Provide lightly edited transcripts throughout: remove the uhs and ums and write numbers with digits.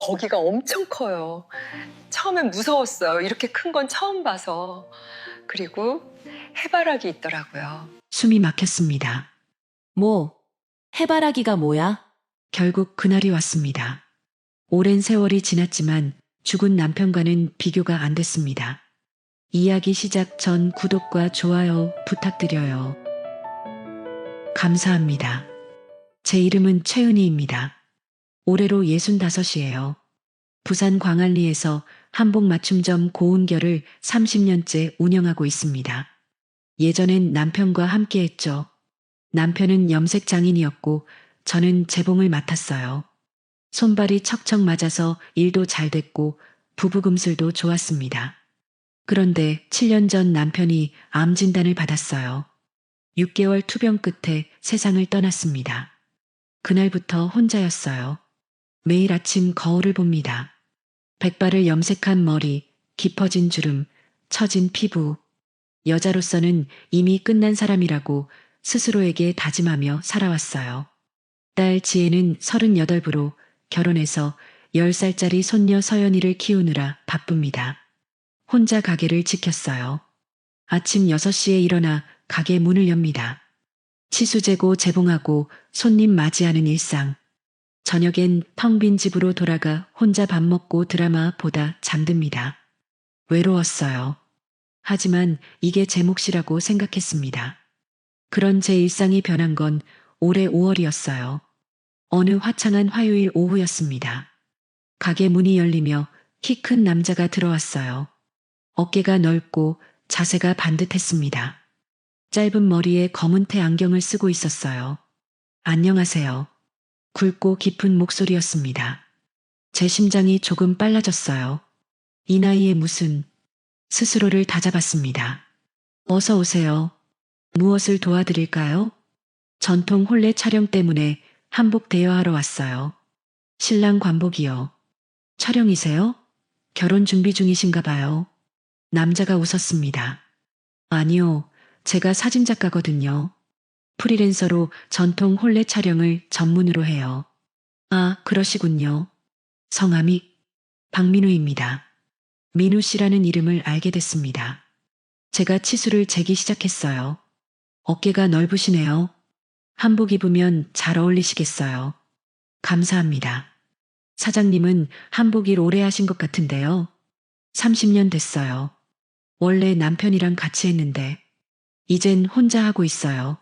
거기가 엄청 커요. 처음엔 무서웠어요. 이렇게 큰 건 처음 봐서. 그리고 해바라기 있더라고요. 숨이 막혔습니다. 뭐, 해바라기가 뭐야? 결국 그날이 왔습니다. 오랜 세월이 지났지만 죽은 남편과는 비교가 안 됐습니다. 이야기 시작 전 구독과 좋아요 부탁드려요. 감사합니다. 제 이름은 최은희입니다. 올해로 65이에요. 부산 광안리에서 한복 맞춤점 고운결을 30년째 운영하고 있습니다. 예전엔 남편과 함께 했죠. 남편은 염색 장인이었고 저는 재봉을 맡았어요. 손발이 척척 맞아서 일도 잘 됐고 부부금슬도 좋았습니다. 그런데 7년 전 남편이 암 진단을 받았어요. 6개월 투병 끝에 세상을 떠났습니다. 그날부터 혼자였어요. 매일 아침 거울을 봅니다. 백발을 염색한 머리, 깊어진 주름, 처진 피부. 여자로서는 이미 끝난 사람이라고 스스로에게 다짐하며 살아왔어요. 딸 지혜는 38부로 결혼해서 10살짜리 손녀 서연이를 키우느라 바쁩니다. 혼자 가게를 지켰어요. 아침 6시에 일어나 가게 문을 엽니다. 치수 재고 재봉하고 손님 맞이하는 일상. 저녁엔 텅 빈 집으로 돌아가 혼자 밥 먹고 드라마 보다 잠듭니다. 외로웠어요. 하지만 이게 제 몫이라고 생각했습니다. 그런 제 일상이 변한 건 올해 5월이었어요. 어느 화창한 화요일 오후였습니다. 가게 문이 열리며 키 큰 남자가 들어왔어요. 어깨가 넓고 자세가 반듯했습니다. 짧은 머리에 검은테 안경을 쓰고 있었어요. 안녕하세요. 굵고 깊은 목소리였습니다. 제 심장이 조금 빨라졌어요. 이 나이에 무슨 스스로를 다잡았습니다. 어서 오세요. 무엇을 도와드릴까요? 전통 혼례 촬영 때문에 한복 대여하러 왔어요. 신랑 관복이요. 촬영이세요? 결혼 준비 중이신가 봐요. 남자가 웃었습니다. 아니요, 제가 사진작가거든요. 프리랜서로 전통 혼례 촬영을 전문으로 해요. 아, 그러시군요. 성함이 박민우입니다. 민우 씨라는 이름을 알게 됐습니다. 제가 치수를 재기 시작했어요. 어깨가 넓으시네요. 한복 입으면 잘 어울리시겠어요. 감사합니다. 사장님은 한복 일 오래 하신 것 같은데요. 30년 됐어요. 원래 남편이랑 같이 했는데 이젠 혼자 하고 있어요.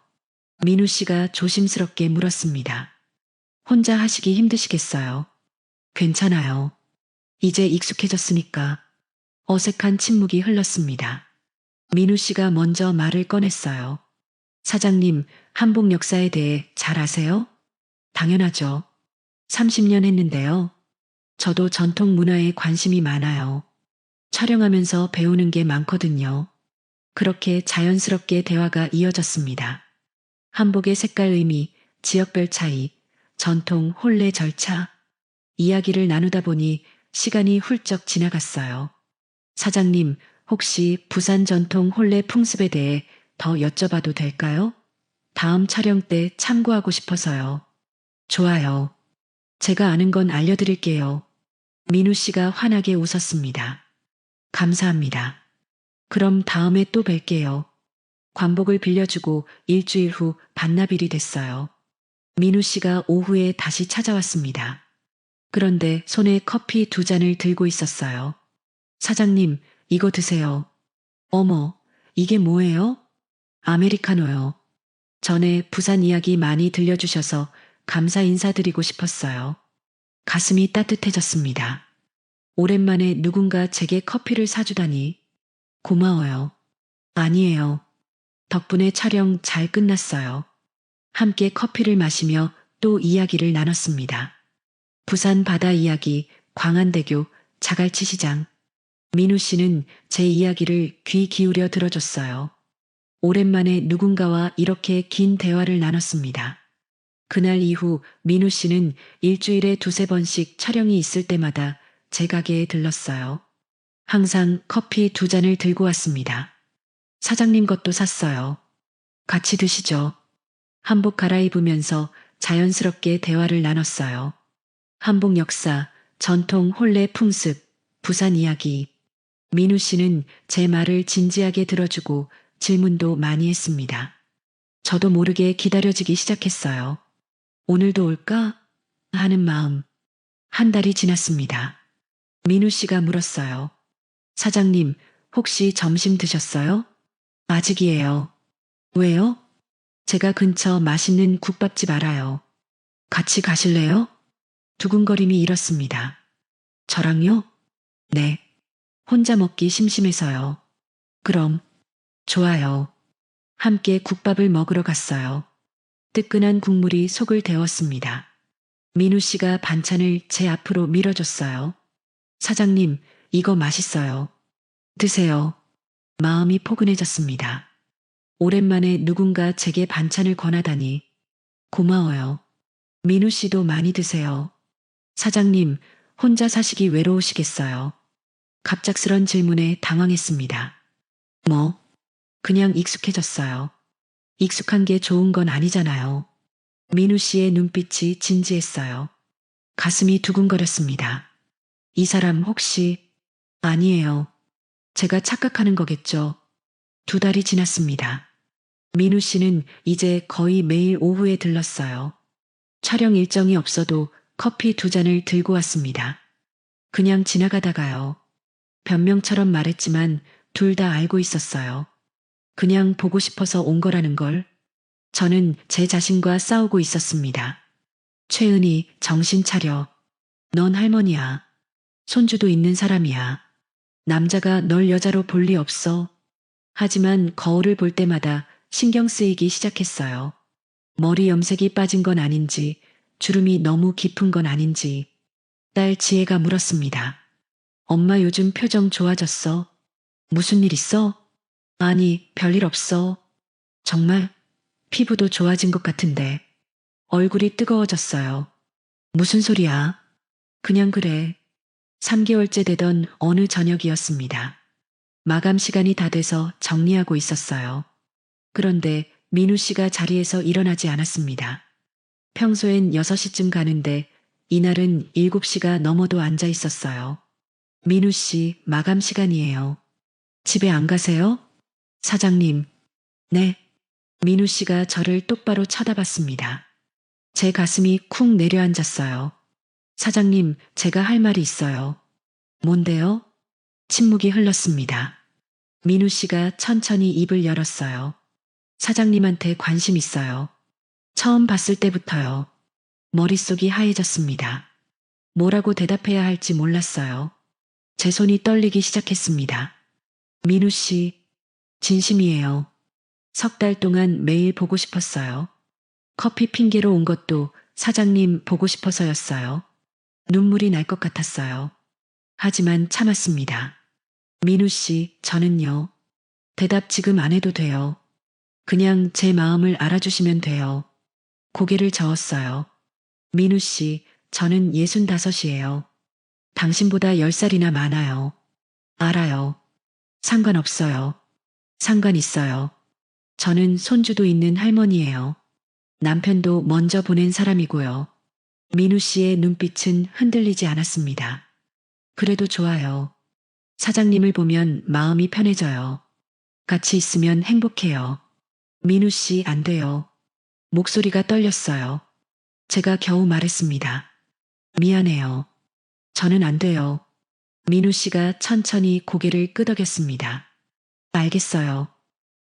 민우 씨가 조심스럽게 물었습니다. 혼자 하시기 힘드시겠어요? 괜찮아요. 이제 익숙해졌으니까. 어색한 침묵이 흘렀습니다. 민우 씨가 먼저 말을 꺼냈어요. 사장님, 한복 역사에 대해 잘 아세요? 당연하죠. 30년 했는데요. 저도 전통 문화에 관심이 많아요. 촬영하면서 배우는 게 많거든요. 그렇게 자연스럽게 대화가 이어졌습니다. 한복의 색깔 의미, 지역별 차이, 전통 혼례 절차. 이야기를 나누다 보니 시간이 훌쩍 지나갔어요. 사장님, 혹시 부산 전통 혼례 풍습에 대해 더 여쭤봐도 될까요? 다음 촬영 때 참고하고 싶어서요. 좋아요. 제가 아는 건 알려드릴게요. 민우 씨가 환하게 웃었습니다. 감사합니다. 그럼 다음에 또 뵐게요. 관복을 빌려주고 일주일 후 반납일이 됐어요. 민우 씨가 오후에 다시 찾아왔습니다. 그런데 손에 커피 2잔을 들고 있었어요. 사장님, 이거 드세요. 어머, 이게 뭐예요? 아메리카노요. 전에 부산 이야기 많이 들려주셔서 감사 인사드리고 싶었어요. 가슴이 따뜻해졌습니다. 오랜만에 누군가 제게 커피를 사주다니. 고마워요. 아니에요. 덕분에 촬영 잘 끝났어요. 함께 커피를 마시며 또 이야기를 나눴습니다. 부산 바다 이야기, 광안대교, 자갈치 시장. 민우 씨는 제 이야기를 귀 기울여 들어줬어요. 오랜만에 누군가와 이렇게 긴 대화를 나눴습니다. 그날 이후 민우 씨는 일주일에 2~3번씩 촬영이 있을 때마다 제 가게에 들렀어요. 항상 커피 2잔을 들고 왔습니다. 사장님 것도 샀어요. 같이 드시죠. 한복 갈아입으면서 자연스럽게 대화를 나눴어요. 한복 역사, 전통 혼례 풍습, 부산 이야기. 민우 씨는 제 말을 진지하게 들어주고 질문도 많이 했습니다. 저도 모르게 기다려지기 시작했어요. 오늘도 올까? 하는 마음. 한 달이 지났습니다. 민우 씨가 물었어요. 사장님, 혹시 점심 드셨어요? 아직이에요. 왜요? 제가 근처 맛있는 국밥집 알아요. 같이 가실래요? 두근거림이 일었습니다. 저랑요? 네. 혼자 먹기 심심해서요. 그럼, 좋아요. 함께 국밥을 먹으러 갔어요. 뜨끈한 국물이 속을 데웠습니다. 민우 씨가 반찬을 제 앞으로 밀어줬어요. 사장님, 이거 맛있어요. 드세요. 마음이 포근해졌습니다. 오랜만에 누군가 제게 반찬을 권하다니. 고마워요. 민우 씨도 많이 드세요. 사장님, 혼자 사시기 외로우시겠어요. 갑작스런 질문에 당황했습니다. 뭐? 그냥 익숙해졌어요. 익숙한 게 좋은 건 아니잖아요. 민우 씨의 눈빛이 진지했어요. 가슴이 두근거렸습니다. 이 사람 혹시... 아니에요. 제가 착각하는 거겠죠. 2달이 지났습니다. 민우 씨는 이제 거의 매일 오후에 들렀어요. 촬영 일정이 없어도 커피 2잔을 들고 왔습니다. 그냥 지나가다가요. 변명처럼 말했지만 둘 다 알고 있었어요. 그냥 보고 싶어서 온 거라는 걸. 저는 제 자신과 싸우고 있었습니다. 최은희, 정신 차려. 넌 할머니야. 손주도 있는 사람이야. 남자가 널 여자로 볼 리 없어. 하지만 거울을 볼 때마다 신경 쓰이기 시작했어요. 머리 염색이 빠진 건 아닌지, 주름이 너무 깊은 건 아닌지. 딸 지혜가 물었습니다. 엄마 요즘 표정 좋아졌어? 무슨 일 있어? 아니, 별일 없어. 정말? 피부도 좋아진 것 같은데. 얼굴이 뜨거워졌어요. 무슨 소리야? 그냥 그래. 3개월째 되던 어느 저녁이었습니다. 마감 시간이 다 돼서 정리하고 있었어요. 그런데 민우 씨가 자리에서 일어나지 않았습니다. 평소엔 6시쯤 가는데 이날은 7시가 넘어도 앉아 있었어요. 민우 씨, 마감 시간이에요. 집에 안 가세요? 사장님. 네. 민우 씨가 저를 똑바로 쳐다봤습니다. 제 가슴이 쿵 내려앉았어요. 사장님, 제가 할 말이 있어요. 뭔데요? 침묵이 흘렀습니다. 민우 씨가 천천히 입을 열었어요. 사장님한테 관심 있어요. 처음 봤을 때부터요. 머릿속이 하얘졌습니다. 뭐라고 대답해야 할지 몰랐어요. 제 손이 떨리기 시작했습니다. 민우 씨, 진심이에요. 3달 동안 매일 보고 싶었어요. 커피 핑계로 온 것도 사장님 보고 싶어서였어요. 눈물이 날 것 같았어요. 하지만 참았습니다. 민우 씨, 저는요. 대답 지금 안 해도 돼요. 그냥 제 마음을 알아주시면 돼요. 고개를 저었어요. 민우 씨, 저는 65이에요. 당신보다 10살이나 많아요. 알아요. 상관없어요. 상관 있어요. 저는 손주도 있는 할머니예요. 남편도 먼저 보낸 사람이고요. 민우 씨의 눈빛은 흔들리지 않았습니다. 그래도 좋아요. 사장님을 보면 마음이 편해져요. 같이 있으면 행복해요. 민우 씨, 안 돼요. 목소리가 떨렸어요. 제가 겨우 말했습니다. 미안해요. 저는 안 돼요. 민우 씨가 천천히 고개를 끄덕였습니다. 알겠어요.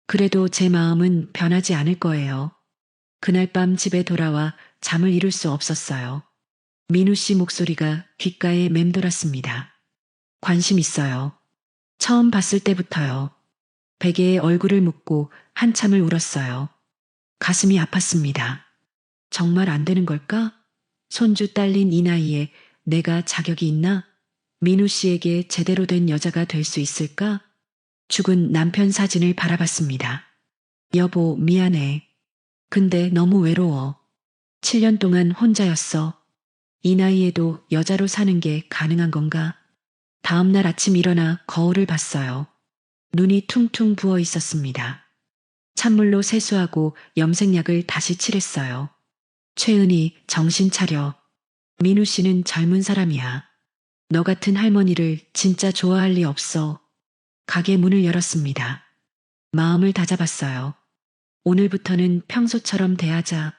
그래도 제 마음은 변하지 않을 거예요. 그날 밤 집에 돌아와 잠을 이룰 수 없었어요. 민우 씨 목소리가 귓가에 맴돌았습니다. 관심 있어요. 처음 봤을 때부터요. 베개에 얼굴을 묻고 한참을 울었어요. 가슴이 아팠습니다. 정말 안 되는 걸까? 손주 딸린 이 나이에 내가 자격이 있나? 민우 씨에게 제대로 된 여자가 될 수 있을까? 죽은 남편 사진을 바라봤습니다. 여보, 미안해. 근데 너무 외로워. 7년 동안 혼자였어. 이 나이에도 여자로 사는 게 가능한 건가? 다음 날 아침 일어나 거울을 봤어요. 눈이 퉁퉁 부어 있었습니다. 찬물로 세수하고 염색약을 다시 칠했어요. 최은희, 정신 차려. 민우 씨는 젊은 사람이야. 너 같은 할머니를 진짜 좋아할 리 없어. 가게 문을 열었습니다. 마음을 다잡았어요. 오늘부터는 평소처럼 대하자.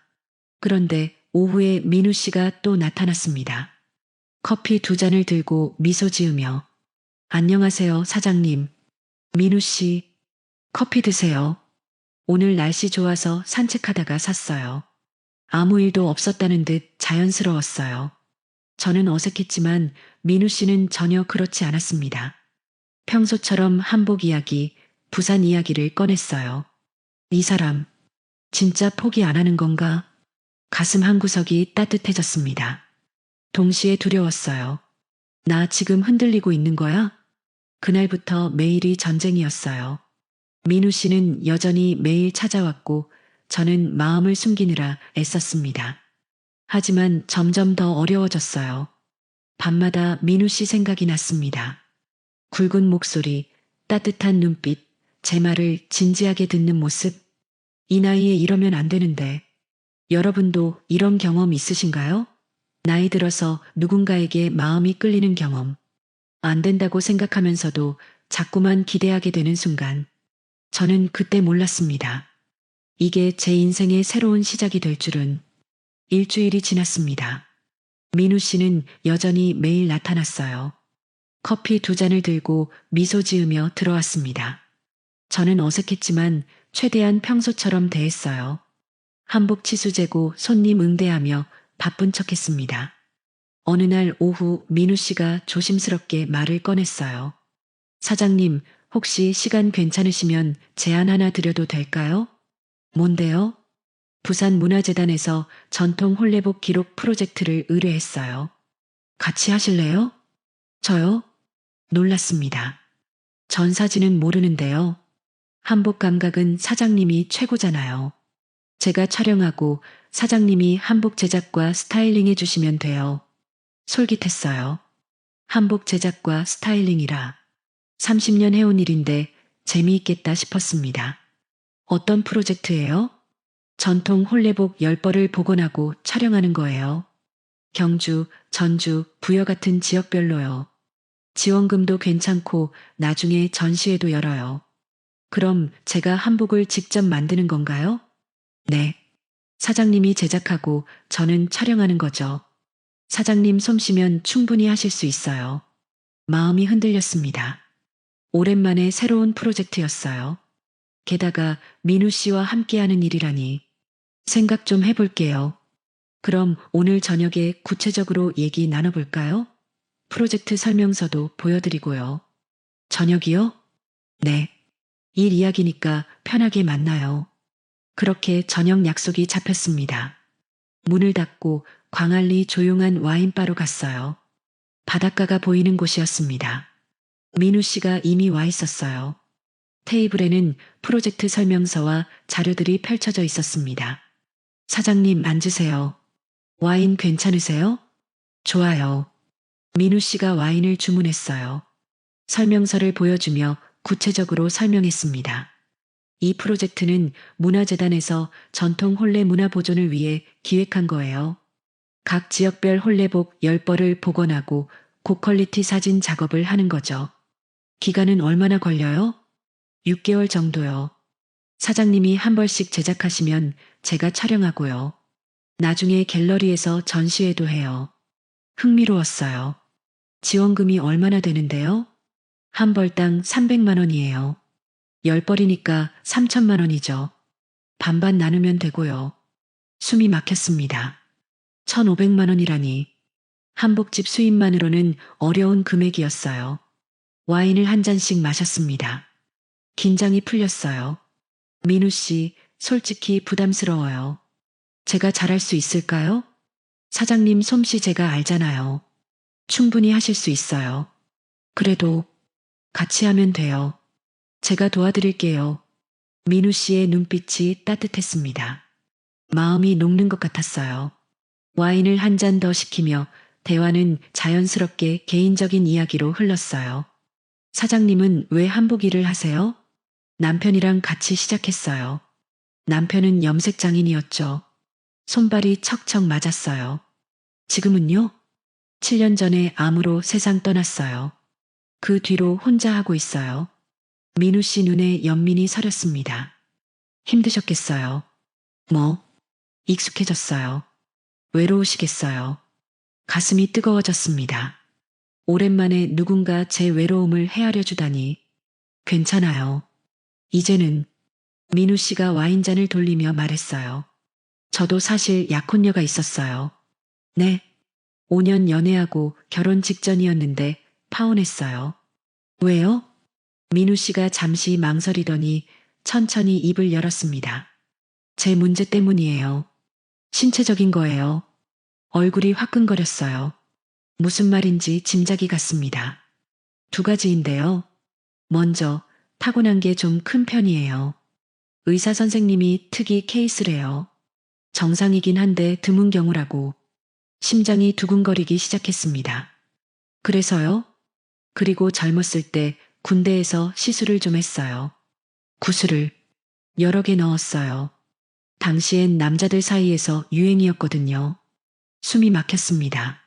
그런데 오후에 민우 씨가 또 나타났습니다. 커피 2잔을 들고 미소 지으며 안녕하세요, 사장님. 민우 씨, 커피 드세요. 오늘 날씨 좋아서 산책하다가 샀어요. 아무 일도 없었다는 듯 자연스러웠어요. 저는 어색했지만 민우 씨는 전혀 그렇지 않았습니다. 평소처럼 한복 이야기, 부산 이야기를 꺼냈어요. 이 사람, 진짜 포기 안 하는 건가? 가슴 한구석이 따뜻해졌습니다. 동시에 두려웠어요. 나 지금 흔들리고 있는 거야? 그날부터 매일이 전쟁이었어요. 민우 씨는 여전히 매일 찾아왔고 저는 마음을 숨기느라 애썼습니다. 하지만 점점 더 어려워졌어요. 밤마다 민우 씨 생각이 났습니다. 굵은 목소리, 따뜻한 눈빛, 제 말을 진지하게 듣는 모습. 이 나이에 이러면 안 되는데. 여러분도 이런 경험 있으신가요? 나이 들어서 누군가에게 마음이 끌리는 경험. 안 된다고 생각하면서도 자꾸만 기대하게 되는 순간. 저는 그때 몰랐습니다. 이게 제 인생의 새로운 시작이 될 줄은. 일주일이 지났습니다. 민우 씨는 여전히 매일 나타났어요. 커피 2잔을 들고 미소 지으며 들어왔습니다. 저는 어색했지만 최대한 평소처럼 대했어요. 한복 치수 재고 손님 응대하며 바쁜 척했습니다. 어느 날 오후 민우 씨가 조심스럽게 말을 꺼냈어요. 사장님, 혹시 시간 괜찮으시면 제안 하나 드려도 될까요? 뭔데요? 부산문화재단에서 전통 홀레복 기록 프로젝트를 의뢰했어요. 같이 하실래요? 저요? 놀랐습니다. 전 사진은 모르는데요. 한복 감각은 사장님이 최고잖아요. 제가 촬영하고 사장님이 한복 제작과 스타일링 해주시면 돼요. 솔깃했어요. 한복 제작과 스타일링이라 30년 해온 일인데 재미있겠다 싶었습니다. 어떤 프로젝트예요? 전통 홀레복 10벌을 복원하고 촬영하는 거예요. 경주, 전주, 부여 같은 지역별로요. 지원금도 괜찮고 나중에 전시회도 열어요. 그럼 제가 한복을 직접 만드는 건가요? 네. 사장님이 제작하고 저는 촬영하는 거죠. 사장님 솜씨면 충분히 하실 수 있어요. 마음이 흔들렸습니다. 오랜만에 새로운 프로젝트였어요. 게다가 민우 씨와 함께하는 일이라니. 생각 좀 해볼게요. 그럼 오늘 저녁에 구체적으로 얘기 나눠볼까요? 프로젝트 설명서도 보여드리고요. 저녁이요? 네. 일 이야기니까 편하게 만나요. 그렇게 저녁 약속이 잡혔습니다. 문을 닫고 광안리 조용한 와인바로 갔어요. 바닷가가 보이는 곳이었습니다. 민우 씨가 이미 와 있었어요. 테이블에는 프로젝트 설명서와 자료들이 펼쳐져 있었습니다. 사장님 앉으세요. 와인 괜찮으세요? 좋아요. 민우 씨가 와인을 주문했어요. 설명서를 보여주며 구체적으로 설명했습니다. 이 프로젝트는 문화재단에서 전통 홀레 문화 보존을 위해 기획한 거예요. 각 지역별 홀레복 10벌을 복원하고 고퀄리티 사진 작업을 하는 거죠. 기간은 얼마나 걸려요? 6개월 정도요. 사장님이 한 벌씩 제작하시면 제가 촬영하고요. 나중에 갤러리에서 전시회도 해요. 흥미로웠어요. 지원금이 얼마나 되는데요? 한 벌당 300만 원이에요. 10벌이니까 3천만 원이죠. 반반 나누면 되고요. 숨이 막혔습니다. 1,500만 원이라니. 한복집 수입만으로는 어려운 금액이었어요. 와인을 한 잔씩 마셨습니다. 긴장이 풀렸어요. 민우 씨, 솔직히 부담스러워요. 제가 잘할 수 있을까요? 사장님 솜씨 제가 알잖아요. 충분히 하실 수 있어요. 그래도 같이 하면 돼요. 제가 도와드릴게요. 민우 씨의 눈빛이 따뜻했습니다. 마음이 녹는 것 같았어요. 와인을 한 잔 더 시키며 대화는 자연스럽게 개인적인 이야기로 흘렀어요. 사장님은 왜 한복 일을 하세요? 남편이랑 같이 시작했어요. 남편은 염색 장인이었죠. 손발이 척척 맞았어요. 지금은요? 7년 전에 암으로 세상 떠났어요. 그 뒤로 혼자 하고 있어요. 민우 씨 눈에 연민이 서렸습니다. 힘드셨겠어요. 뭐, 익숙해졌어요. 외로우시겠어요. 가슴이 뜨거워졌습니다. 오랜만에 누군가 제 외로움을 헤아려 주다니. 괜찮아요. 이제는 민우 씨가 와인잔을 돌리며 말했어요. 저도 사실 약혼녀가 있었어요. 네. 5년 연애하고 결혼 직전이었는데 파혼했어요. 왜요? 민우 씨가 잠시 망설이더니 천천히 입을 열었습니다. 제 문제 때문이에요. 신체적인 거예요. 얼굴이 화끈거렸어요. 무슨 말인지 짐작이 갔습니다. 두 가지인데요. 먼저 타고난 게 좀 큰 편이에요. 의사 선생님이 특이 케이스래요. 정상이긴 한데 드문 경우라고. 심장이 두근거리기 시작했습니다. 그래서요? 그리고 젊었을 때 군대에서 시술을 좀 했어요. 구슬을 여러 개 넣었어요. 당시엔 남자들 사이에서 유행이었거든요. 숨이 막혔습니다.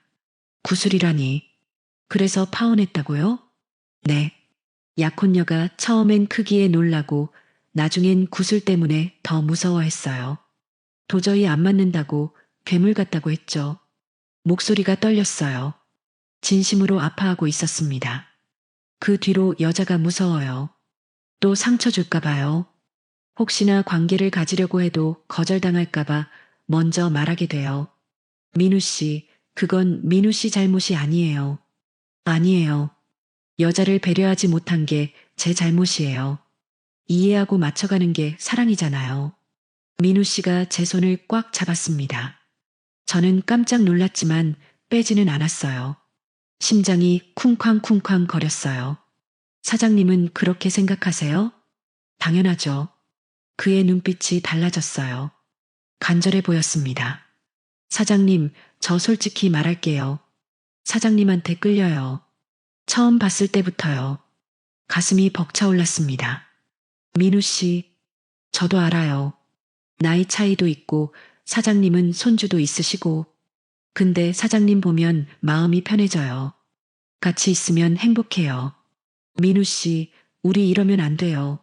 구슬이라니. 그래서 파혼했다고요? 네. 약혼녀가 처음엔 크기에 놀라고 나중엔 구슬 때문에 더 무서워했어요. 도저히 안 맞는다고 괴물 같다고 했죠. 목소리가 떨렸어요. 진심으로 아파하고 있었습니다. 그 뒤로 여자가 무서워요. 또 상처 줄까 봐요. 혹시나 관계를 가지려고 해도 거절당할까봐 먼저 말하게 돼요. 민우 씨, 그건 민우 씨 잘못이 아니에요. 아니에요. 여자를 배려하지 못한 게 제 잘못이에요. 이해하고 맞춰가는 게 사랑이잖아요. 민우 씨가 제 손을 꽉 잡았습니다. 저는 깜짝 놀랐지만 빼지는 않았어요. 심장이 쿵쾅쿵쾅 거렸어요. 사장님은 그렇게 생각하세요? 당연하죠. 그의 눈빛이 달라졌어요. 간절해 보였습니다. 사장님, 저 솔직히 말할게요. 사장님한테 끌려요. 처음 봤을 때부터요. 가슴이 벅차올랐습니다. 민우 씨, 저도 알아요. 나이 차이도 있고 사장님은 손주도 있으시고. 근데 사장님 보면 마음이 편해져요. 같이 있으면 행복해요. 민우 씨, 우리 이러면 안 돼요.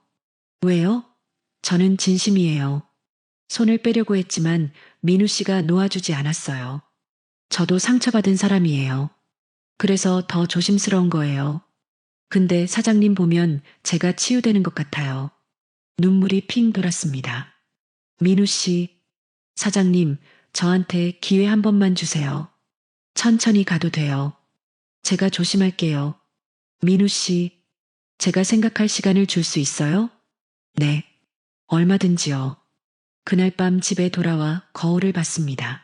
왜요? 저는 진심이에요. 손을 빼려고 했지만 민우 씨가 놓아주지 않았어요. 저도 상처받은 사람이에요. 그래서 더 조심스러운 거예요. 근데 사장님 보면 제가 치유되는 것 같아요. 눈물이 핑 돌았습니다. 민우 씨, 사장님, 저한테 기회 한 번만 주세요. 천천히 가도 돼요. 제가 조심할게요. 민우 씨, 제가 생각할 시간을 줄 수 있어요? 네, 얼마든지요. 그날 밤 집에 돌아와 거울을 봤습니다.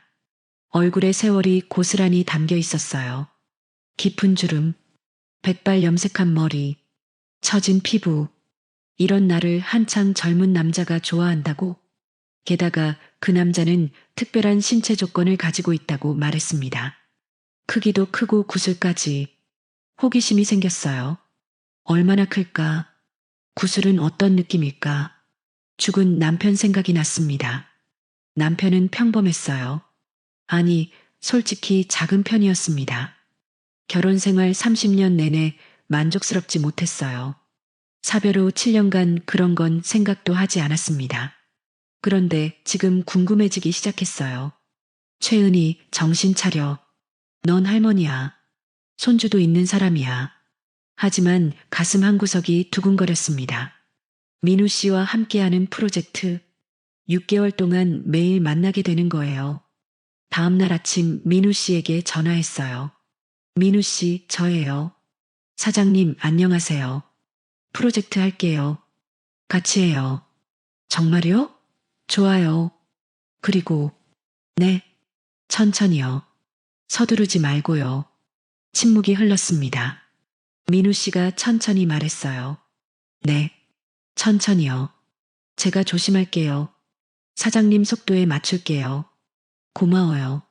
얼굴에 세월이 고스란히 담겨 있었어요. 깊은 주름, 백발 염색한 머리, 처진 피부. 이런 나를 한창 젊은 남자가 좋아한다고? 게다가 그 남자는 특별한 신체 조건을 가지고 있다고 말했습니다. 크기도 크고 구슬까지. 호기심이 생겼어요. 얼마나 클까? 구슬은 어떤 느낌일까? 죽은 남편 생각이 났습니다. 남편은 평범했어요. 아니, 솔직히 작은 편이었습니다. 결혼 생활 30년 내내 만족스럽지 못했어요. 사별 후 7년간 그런 건 생각도 하지 않았습니다. 그런데 지금 궁금해지기 시작했어요. 최은희, 정신 차려. 넌 할머니야. 손주도 있는 사람이야. 하지만 가슴 한구석이 두근거렸습니다. 민우 씨와 함께하는 프로젝트. 6개월 동안 매일 만나게 되는 거예요. 다음 날 아침 민우 씨에게 전화했어요. 민우 씨, 저예요. 사장님, 안녕하세요. 프로젝트 할게요. 같이 해요. 정말요? 좋아요. 그리고, 네. 천천히요. 서두르지 말고요. 침묵이 흘렀습니다. 민우 씨가 천천히 말했어요. 네. 천천히요. 제가 조심할게요. 사장님 속도에 맞출게요. 고마워요.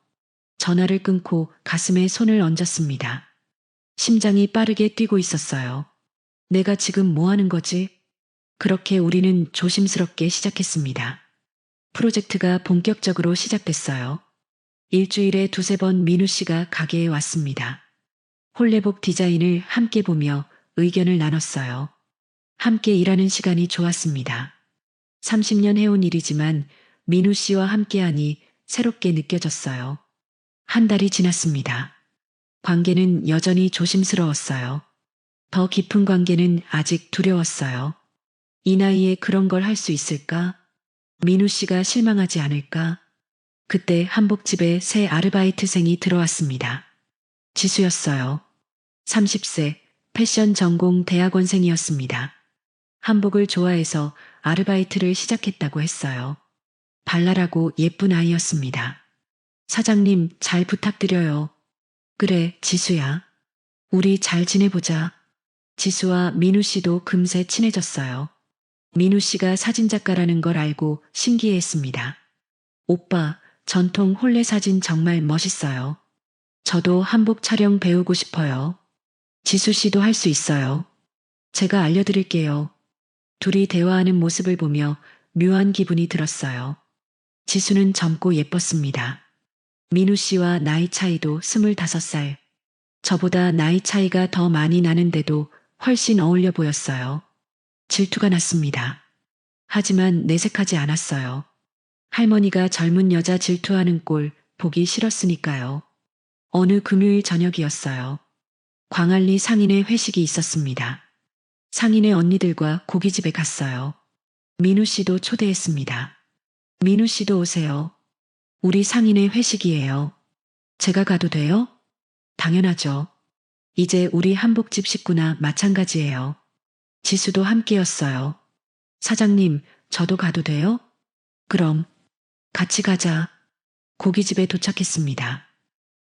전화를 끊고 가슴에 손을 얹었습니다. 심장이 빠르게 뛰고 있었어요. 내가 지금 뭐 하는 거지? 그렇게 우리는 조심스럽게 시작했습니다. 프로젝트가 본격적으로 시작됐어요. 일주일에 두세 번 민우 씨가 가게에 왔습니다. 홀레복 디자인을 함께 보며 의견을 나눴어요. 함께 일하는 시간이 좋았습니다. 30년 해온 일이지만 민우 씨와 함께하니 새롭게 느껴졌어요. 한 달이 지났습니다. 관계는 여전히 조심스러웠어요. 더 깊은 관계는 아직 두려웠어요. 이 나이에 그런 걸 할 수 있을까? 민우 씨가 실망하지 않을까? 그때 한복집에 새 아르바이트생이 들어왔습니다. 지수였어요. 30세, 패션 전공 대학원생이었습니다. 한복을 좋아해서 아르바이트를 시작했다고 했어요. 발랄하고 예쁜 아이였습니다. 사장님, 잘 부탁드려요. 그래, 지수야. 우리 잘 지내보자. 지수와 민우 씨도 금세 친해졌어요. 민우 씨가 사진작가라는 걸 알고 신기해했습니다. 오빠, 전통 홀레 사진 정말 멋있어요. 저도 한복 촬영 배우고 싶어요. 지수 씨도 할 수 있어요. 제가 알려드릴게요. 둘이 대화하는 모습을 보며 묘한 기분이 들었어요. 지수는 젊고 예뻤습니다. 민우 씨와 나이 차이도 25살. 저보다 나이 차이가 더 많이 나는데도 훨씬 어울려 보였어요. 질투가 났습니다. 하지만 내색하지 않았어요. 할머니가 젊은 여자 질투하는 꼴 보기 싫었으니까요. 어느 금요일 저녁이었어요. 광안리 상인의 회식이 있었습니다. 상인의 언니들과 고깃집에 갔어요. 민우 씨도 초대했습니다. 민우 씨도 오세요. 우리 상인의 회식이에요. 제가 가도 돼요? 당연하죠. 이제 우리 한복집 식구나 마찬가지예요. 지수도 함께였어요. 사장님, 저도 가도 돼요? 그럼 같이 가자. 고깃집에 도착했습니다.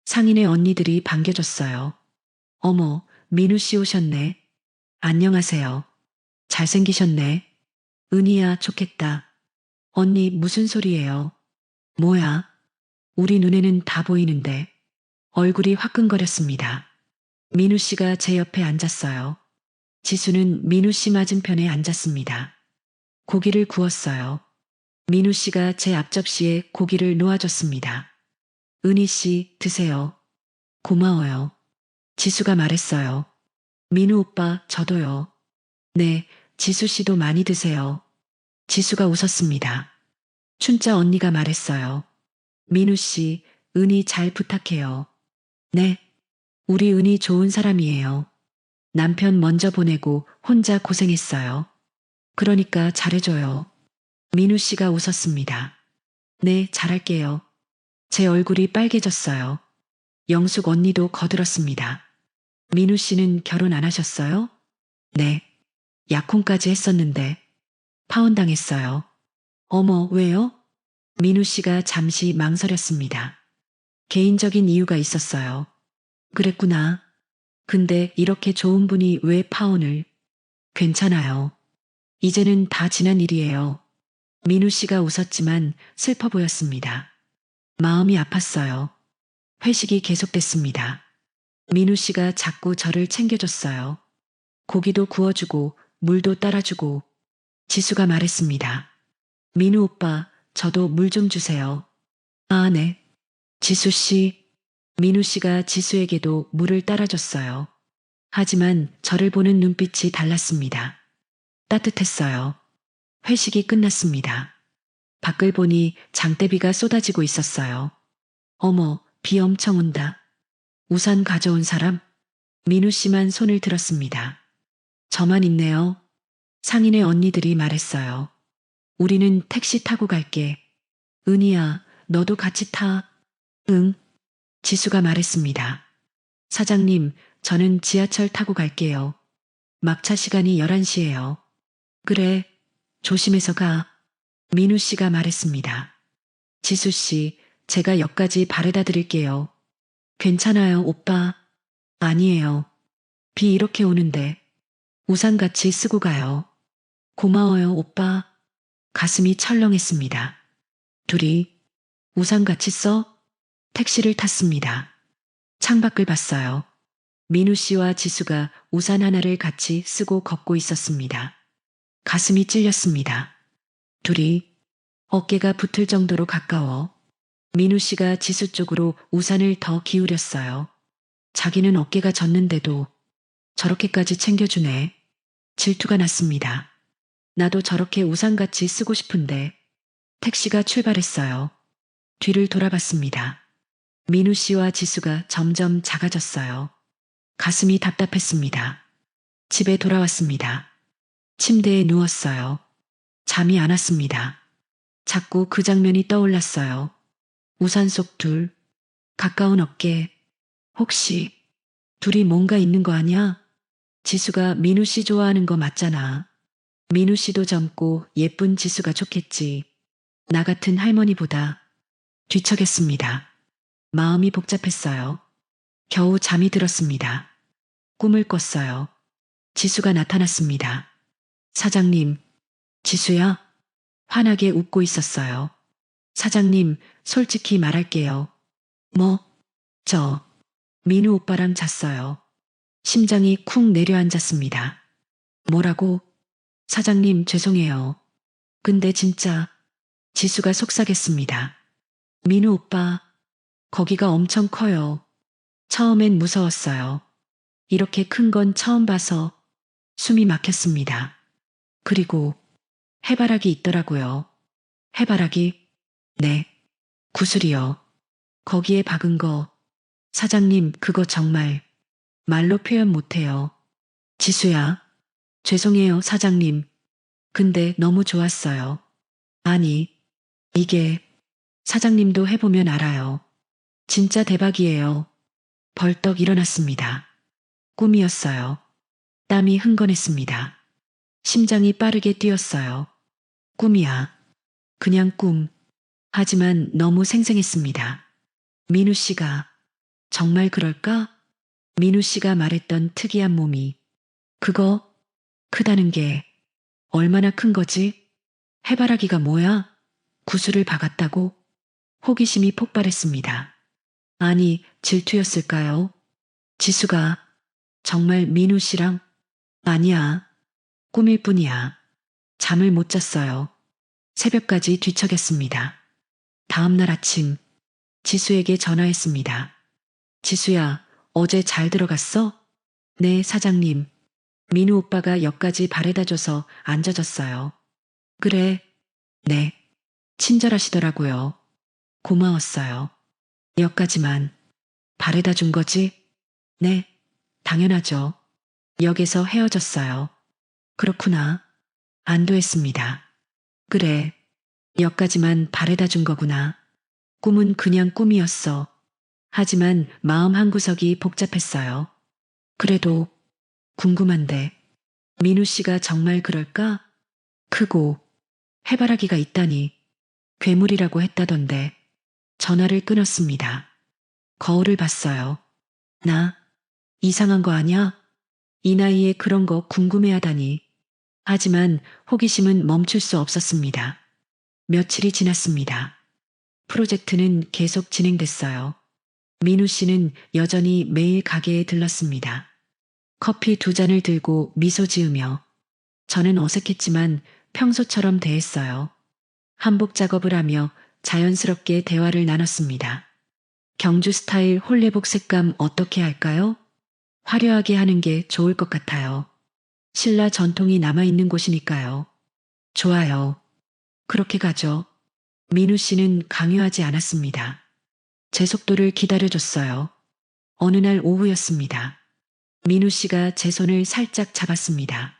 상인의 언니들이 반겨줬어요. 어머, 민우 씨 오셨네. 안녕하세요. 잘생기셨네. 은희야, 좋겠다. 언니, 무슨 소리예요? 뭐야? 우리 눈에는 다 보이는데. 얼굴이 화끈거렸습니다. 민우 씨가 제 옆에 앉았어요. 지수는 민우 씨 맞은편에 앉았습니다. 고기를 구웠어요. 민우 씨가 제 앞접시에 고기를 놓아줬습니다. 은희 씨, 드세요. 고마워요. 지수가 말했어요. 민우 오빠, 저도요. 네, 지수 씨도 많이 드세요. 지수가 웃었습니다. 춘자 언니가 말했어요. 민우 씨, 은희 잘 부탁해요. 네. 우리 은희 좋은 사람이에요. 남편 먼저 보내고 혼자 고생했어요. 그러니까 잘해줘요. 민우 씨가 웃었습니다. 네, 잘할게요. 제 얼굴이 빨개졌어요. 영숙 언니도 거들었습니다. 민우 씨는 결혼 안 하셨어요? 네. 약혼까지 했었는데 파혼당했어요. 어머, 왜요? 민우 씨가 잠시 망설였습니다. 개인적인 이유가 있었어요. 그랬구나. 근데 이렇게 좋은 분이 왜 파혼을? 괜찮아요. 이제는 다 지난 일이에요. 민우 씨가 웃었지만 슬퍼 보였습니다. 마음이 아팠어요. 회식이 계속됐습니다. 민우 씨가 자꾸 저를 챙겨줬어요. 고기도 구워주고 물도 따라주고. 지수가 말했습니다. 민우 오빠, 저도 물 좀 주세요. 아, 네. 지수 씨. 민우 씨가 지수에게도 물을 따라줬어요. 하지만 저를 보는 눈빛이 달랐습니다. 따뜻했어요. 회식이 끝났습니다. 밖을 보니 장대비가 쏟아지고 있었어요. 어머, 비 엄청 온다. 우산 가져온 사람? 민우 씨만 손을 들었습니다. 저만 있네요. 상인의 언니들이 말했어요. 우리는 택시 타고 갈게. 은희야, 너도 같이 타. 응. 지수가 말했습니다. 사장님, 저는 지하철 타고 갈게요. 막차 시간이 11시예요. 그래, 조심해서 가. 민우 씨가 말했습니다. 지수 씨, 제가 역까지 바래다 드릴게요. 괜찮아요, 오빠. 아니에요. 비 이렇게 오는데. 우산 같이 쓰고 가요. 고마워요, 오빠. 가슴이 철렁했습니다. 둘이 우산 같이 써? 택시를 탔습니다. 창밖을 봤어요. 민우 씨와 지수가 우산 하나를 같이 쓰고 걷고 있었습니다. 가슴이 찔렸습니다. 둘이 어깨가 붙을 정도로 가까워. 민우 씨가 지수 쪽으로 우산을 더 기울였어요. 자기는 어깨가 졌는데도 저렇게까지 챙겨주네. 질투가 났습니다. 나도 저렇게 우산같이 쓰고 싶은데. 택시가 출발했어요. 뒤를 돌아봤습니다. 민우 씨와 지수가 점점 작아졌어요. 가슴이 답답했습니다. 집에 돌아왔습니다. 침대에 누웠어요. 잠이 안 왔습니다. 자꾸 그 장면이 떠올랐어요. 우산 속 둘, 가까운 어깨. 혹시 둘이 뭔가 있는 거 아니야? 지수가 민우 씨 좋아하는 거 맞잖아. 민우 씨도 젊고 예쁜 지수가 좋겠지. 나 같은 할머니보다. 뒤척였습니다. 마음이 복잡했어요. 겨우 잠이 들었습니다. 꿈을 꿨어요. 지수가 나타났습니다. 사장님, 지수야? 환하게 웃고 있었어요. 사장님, 솔직히 말할게요. 뭐? 저, 민우 오빠랑 잤어요. 심장이 쿵 내려앉았습니다. 뭐라고? 사장님, 죄송해요. 근데 진짜, 지수가 속삭였습니다. 민우 오빠, 거기가 엄청 커요. 처음엔 무서웠어요. 이렇게 큰 건 처음 봐서 숨이 막혔습니다. 그리고 해바라기 있더라고요. 해바라기? 네. 구슬이요. 거기에 박은 거. 사장님, 그거 정말 말로 표현 못해요. 지수야. 죄송해요, 사장님. 근데 너무 좋았어요. 아니, 이게 사장님도 해보면 알아요. 진짜 대박이에요. 벌떡 일어났습니다. 꿈이었어요. 땀이 흥건했습니다. 심장이 빠르게 뛰었어요. 꿈이야. 그냥 꿈. 하지만 너무 생생했습니다. 민우 씨가 정말 그럴까? 민우 씨가 말했던 특이한 몸이 그거 크다는 게 얼마나 큰 거지? 해바라기가 뭐야? 구슬을 박았다고? 호기심이 폭발했습니다. 아니, 질투였을까요? 지수가 정말 민우 씨랑? 아니야. 꿈일 뿐이야. 잠을 못 잤어요. 새벽까지 뒤척였습니다. 다음 날 아침, 지수에게 전화했습니다. 지수야, 어제 잘 들어갔어? 네, 사장님. 민우 오빠가 역까지 바래다 줘서 안 젖었어요. 그래. 네. 친절하시더라고요. 고마웠어요. 역까지만 바래다 준 거지? 네. 당연하죠. 역에서 헤어졌어요. 그렇구나. 안도했습니다. 그래. 역까지만 바래다 준 거구나. 꿈은 그냥 꿈이었어. 하지만 마음 한구석이 복잡했어요. 그래도 궁금한데 민우 씨가 정말 그럴까? 크고 해바라기가 있다니 괴물이라고 했다던데 전화를 끊었습니다. 거울을 봤어요. 나 이상한 거 아냐? 이 나이에 그런 거 궁금해하다니. 하지만 호기심은 멈출 수 없었습니다. 며칠이 지났습니다. 프로젝트는 계속 진행됐어요. 민우 씨는 여전히 매일 가게에 들렀습니다. 커피 2잔을 들고 미소 지으며 저는 어색했지만 평소처럼 대했어요. 한복 작업을 하며 자연스럽게 대화를 나눴습니다. 경주 스타일 홀레복 색감 어떻게 할까요? 화려하게 하는 게 좋을 것 같아요. 신라 전통이 남아있는 곳이니까요. 좋아요. 그렇게 가죠. 민우 씨는 강요하지 않았습니다. 제 속도를 기다려줬어요. 어느 날 오후였습니다. 민우 씨가 제 손을 살짝 잡았습니다.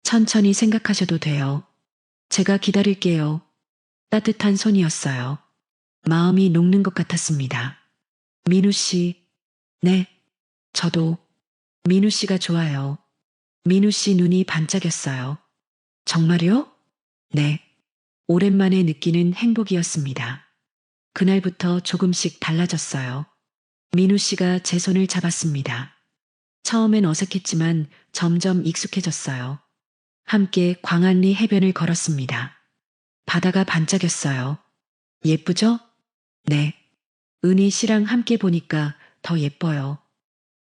천천히 생각하셔도 돼요. 제가 기다릴게요. 따뜻한 손이었어요. 마음이 녹는 것 같았습니다. 민우 씨, 네, 저도 민우 씨가 좋아요. 민우 씨 눈이 반짝였어요. 정말요? 네. 오랜만에 느끼는 행복이었습니다. 그날부터 조금씩 달라졌어요. 민우 씨가 제 손을 잡았습니다. 처음엔 어색했지만 점점 익숙해졌어요. 함께 광안리 해변을 걸었습니다. 바다가 반짝였어요. 예쁘죠? 네. 은희 씨랑 함께 보니까 더 예뻐요.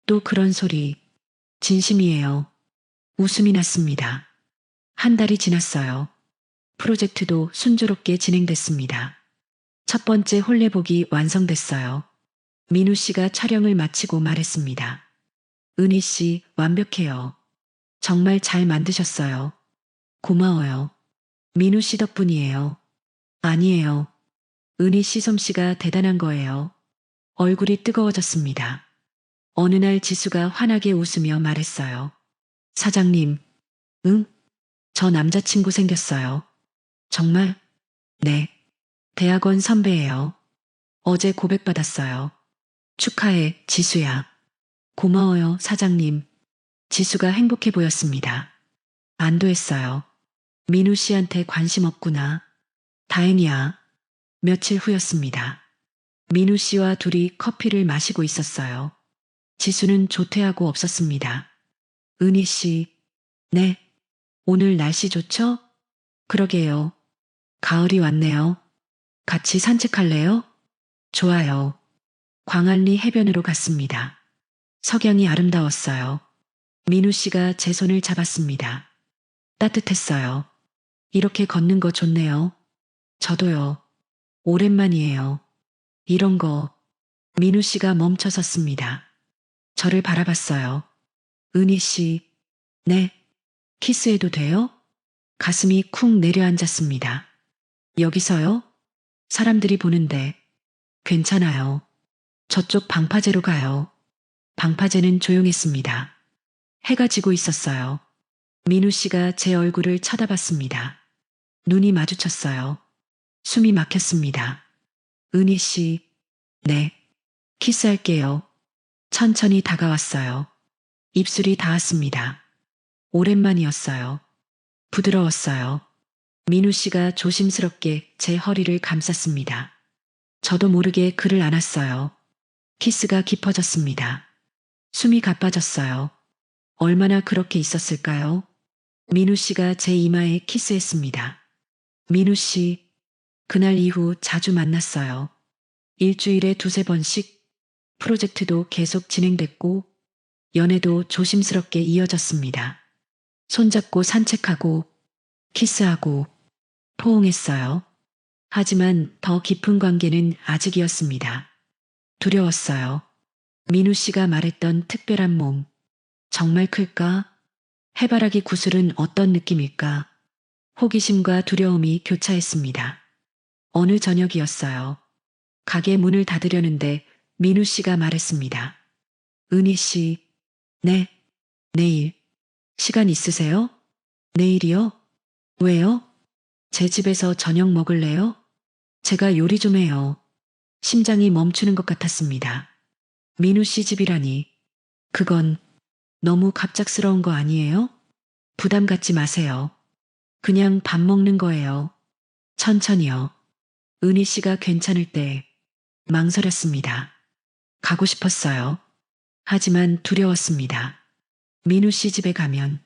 또 그런 소리. 진심이에요. 웃음이 났습니다. 한 달이 지났어요. 프로젝트도 순조롭게 진행됐습니다. 첫 번째 홀레복이 완성됐어요. 민우 씨가 촬영을 마치고 말했습니다. 은희 씨, 완벽해요. 정말 잘 만드셨어요. 고마워요. 민우 씨 덕분이에요. 아니에요. 은희 씨 솜씨가 대단한 거예요. 얼굴이 뜨거워졌습니다. 어느 날 지수가 환하게 웃으며 말했어요. 사장님, 응? 저 남자친구 생겼어요. 정말? 네. 대학원 선배예요. 어제 고백받았어요. 축하해, 지수야. 고마워요, 사장님. 지수가 행복해 보였습니다. 안도했어요. 민우 씨한테 관심 없구나. 다행이야. 며칠 후였습니다. 민우 씨와 둘이 커피를 마시고 있었어요. 지수는 조퇴하고 없었습니다. 은희 씨, 네. 오늘 날씨 좋죠? 그러게요. 가을이 왔네요. 같이 산책할래요? 좋아요. 광안리 해변으로 갔습니다. 석양이 아름다웠어요. 민우 씨가 제 손을 잡았습니다. 따뜻했어요. 이렇게 걷는 거 좋네요. 저도요. 오랜만이에요. 이런 거. 민우 씨가 멈춰 섰습니다. 저를 바라봤어요. 은희 씨, 네. 키스해도 돼요? 가슴이 쿵 내려앉았습니다. 여기서요? 사람들이 보는데. 괜찮아요. 저쪽 방파제로 가요. 방파제는 조용했습니다. 해가 지고 있었어요. 민우 씨가 제 얼굴을 쳐다봤습니다. 눈이 마주쳤어요. 숨이 막혔습니다. 은희 씨, 네. 키스할게요. 천천히 다가왔어요. 입술이 닿았습니다. 오랜만이었어요. 부드러웠어요. 민우 씨가 조심스럽게 제 허리를 감쌌습니다. 저도 모르게 그를 안았어요. 키스가 깊어졌습니다. 숨이 가빠졌어요. 얼마나 그렇게 있었을까요? 민우 씨가 제 이마에 키스했습니다. 민우 씨, 그날 이후 자주 만났어요. 일주일에 두세 번씩 프로젝트도 계속 진행됐고 연애도 조심스럽게 이어졌습니다. 손잡고 산책하고 키스하고 포옹했어요. 하지만 더 깊은 관계는 아직이었습니다. 두려웠어요. 민우 씨가 말했던 특별한 몸. 정말 클까? 해바라기 구슬은 어떤 느낌일까? 호기심과 두려움이 교차했습니다. 어느 저녁이었어요. 가게 문을 닫으려는데 민우 씨가 말했습니다. 은희 씨, 네, 내일. 시간 있으세요? 내일이요? 왜요? 제 집에서 저녁 먹을래요? 제가 요리 좀 해요. 심장이 멈추는 것 같았습니다. 민우 씨 집이라니. 그건 너무 갑작스러운 거 아니에요? 부담 갖지 마세요. 그냥 밥 먹는 거예요. 천천히요. 은희 씨가 괜찮을 때 망설였습니다. 가고 싶었어요. 하지만 두려웠습니다. 민우 씨 집에 가면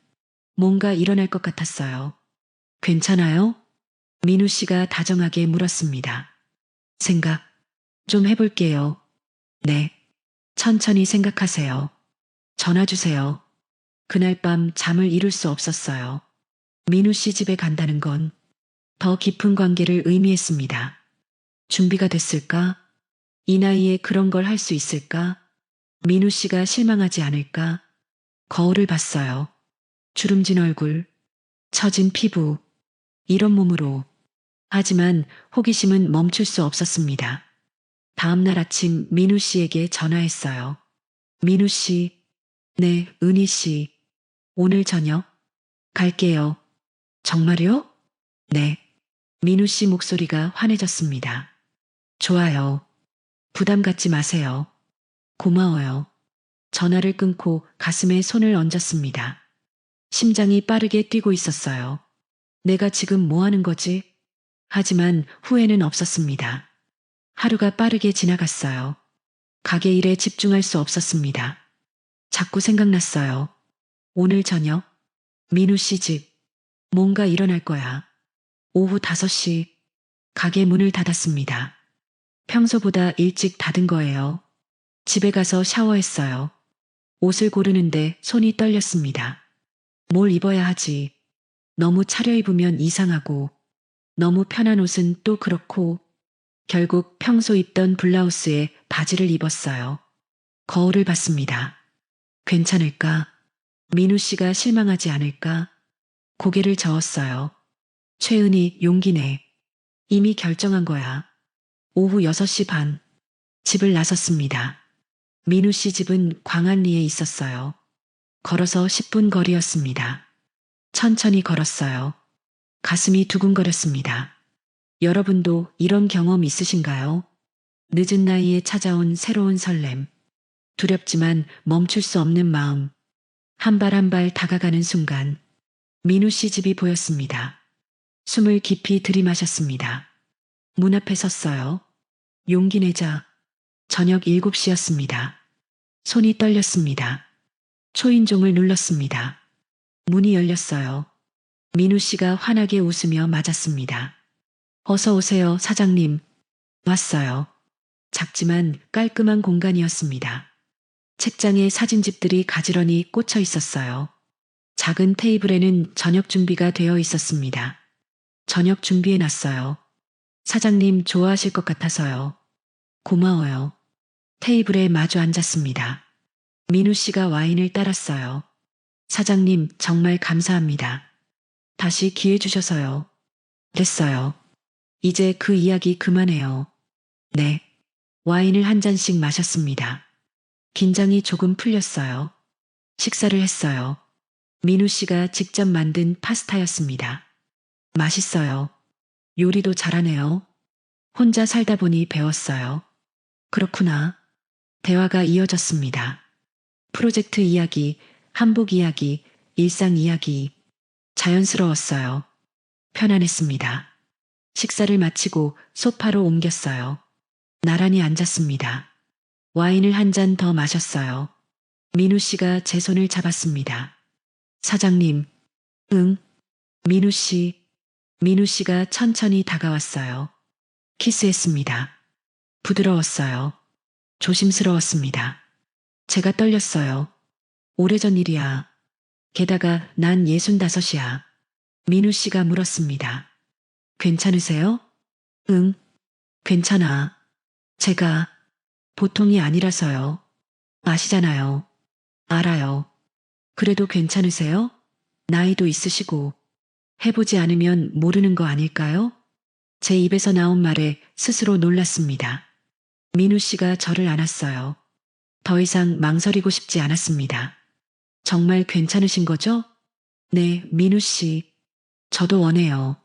뭔가 일어날 것 같았어요. 괜찮아요? 민우 씨가 다정하게 물었습니다. 생각 좀 해볼게요. 네. 천천히 생각하세요. 전화 주세요. 그날 밤 잠을 이룰 수 없었어요. 민우 씨 집에 간다는 건 더 깊은 관계를 의미했습니다. 준비가 됐을까? 이 나이에 그런 걸 할 수 있을까? 민우 씨가 실망하지 않을까? 거울을 봤어요. 주름진 얼굴, 처진 피부, 이런 몸으로. 하지만 호기심은 멈출 수 없었습니다. 다음 날 아침 민우 씨에게 전화했어요. 민우 씨, 네, 은희 씨. 오늘 저녁 갈게요. 정말요? 네. 민우 씨 목소리가 환해졌습니다. 좋아요. 부담 갖지 마세요. 고마워요. 전화를 끊고 가슴에 손을 얹었습니다. 심장이 빠르게 뛰고 있었어요. 내가 지금 뭐 하는 거지? 하지만 후회는 없었습니다. 하루가 빠르게 지나갔어요. 가게 일에 집중할 수 없었습니다. 자꾸 생각났어요. 오늘 저녁, 민우 씨 집, 뭔가 일어날 거야. 오후 5시, 가게 문을 닫았습니다. 평소보다 일찍 닫은 거예요. 집에 가서 샤워했어요. 옷을 고르는데 손이 떨렸습니다. 뭘 입어야 하지? 너무 차려입으면 이상하고, 너무 편한 옷은 또 그렇고, 결국 평소 입던 블라우스에 바지를 입었어요. 거울을 봤습니다. 괜찮을까? 민우 씨가 실망하지 않을까? 고개를 저었어요. 최은희, 용기 내. 이미 결정한 거야. 오후 6시 반. 집을 나섰습니다. 민우 씨 집은 광안리에 있었어요. 걸어서 10분 거리였습니다. 천천히 걸었어요. 가슴이 두근거렸습니다. 여러분도 이런 경험 있으신가요? 늦은 나이에 찾아온 새로운 설렘. 두렵지만 멈출 수 없는 마음. 한 발 한 발 다가가는 순간 민우 씨 집이 보였습니다. 숨을 깊이 들이마셨습니다. 문 앞에 섰어요. 용기 내자. 저녁 7시였습니다. 손이 떨렸습니다. 초인종을 눌렀습니다. 문이 열렸어요. 민우 씨가 환하게 웃으며 맞았습니다. 어서 오세요, 사장님. 왔어요. 작지만 깔끔한 공간이었습니다. 책장에 사진집들이 가지런히 꽂혀 있었어요. 작은 테이블에는 저녁 준비가 되어 있었습니다. 저녁 준비해 놨어요. 사장님 좋아하실 것 같아서요. 고마워요. 테이블에 마주 앉았습니다. 민우 씨가 와인을 따랐어요. 사장님 정말 감사합니다. 다시 기회 주셔서요. 됐어요. 이제 그 이야기 그만해요. 네. 와인을 한 잔씩 마셨습니다. 긴장이 조금 풀렸어요. 식사를 했어요. 민우 씨가 직접 만든 파스타였습니다. 맛있어요. 요리도 잘하네요. 혼자 살다 보니 배웠어요. 그렇구나. 대화가 이어졌습니다. 프로젝트 이야기, 한복 이야기, 일상 이야기. 자연스러웠어요. 편안했습니다. 식사를 마치고 소파로 옮겼어요. 나란히 앉았습니다. 와인을 한 잔 더 마셨어요. 민우 씨가 제 손을 잡았습니다. 사장님. 응. 민우 씨. 민우 씨가 천천히 다가왔어요. 키스했습니다. 부드러웠어요. 조심스러웠습니다. 제가 떨렸어요. 오래전 일이야. 게다가 난 65이야. 민우 씨가 물었습니다. 괜찮으세요? 응. 괜찮아. 제가 보통이 아니라서요. 아시잖아요. 알아요. 그래도 괜찮으세요? 나이도 있으시고 해보지 않으면 모르는 거 아닐까요? 제 입에서 나온 말에 스스로 놀랐습니다. 민우 씨가 저를 안았어요. 더 이상 망설이고 싶지 않았습니다. 정말 괜찮으신 거죠? 네, 민우 씨. 저도 원해요.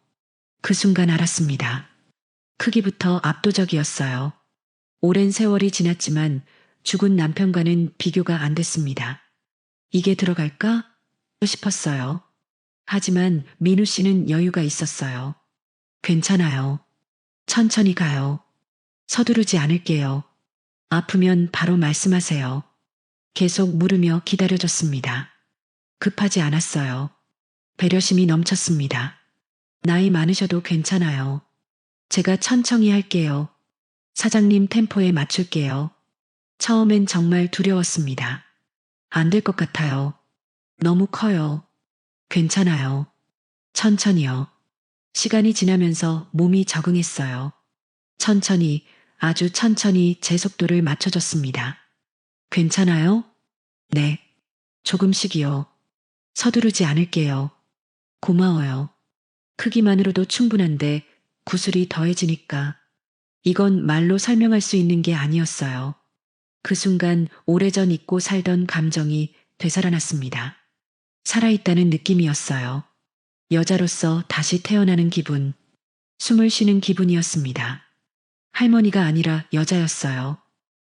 그 순간 알았습니다. 크기부터 압도적이었어요. 오랜 세월이 지났지만 죽은 남편과는 비교가 안 됐습니다. 이게 들어갈까? 싶었어요. 하지만 민우 씨는 여유가 있었어요. 괜찮아요. 천천히 가요. 서두르지 않을게요. 아프면 바로 말씀하세요. 계속 물으며 기다려줬습니다. 급하지 않았어요. 배려심이 넘쳤습니다. 나이 많으셔도 괜찮아요. 제가 천천히 할게요. 사장님 템포에 맞출게요. 처음엔 정말 두려웠습니다. 안 될 것 같아요. 너무 커요. 괜찮아요. 천천히요. 시간이 지나면서 몸이 적응했어요. 천천히, 아주 천천히 제 속도를 맞춰줬습니다. 괜찮아요? 네. 조금씩이요. 서두르지 않을게요. 고마워요. 크기만으로도 충분한데 구슬이 더해지니까 이건 말로 설명할 수 있는 게 아니었어요. 그 순간 오래전 잊고 살던 감정이 되살아났습니다. 살아있다는 느낌이었어요. 여자로서 다시 태어나는 기분, 숨을 쉬는 기분이었습니다. 할머니가 아니라 여자였어요.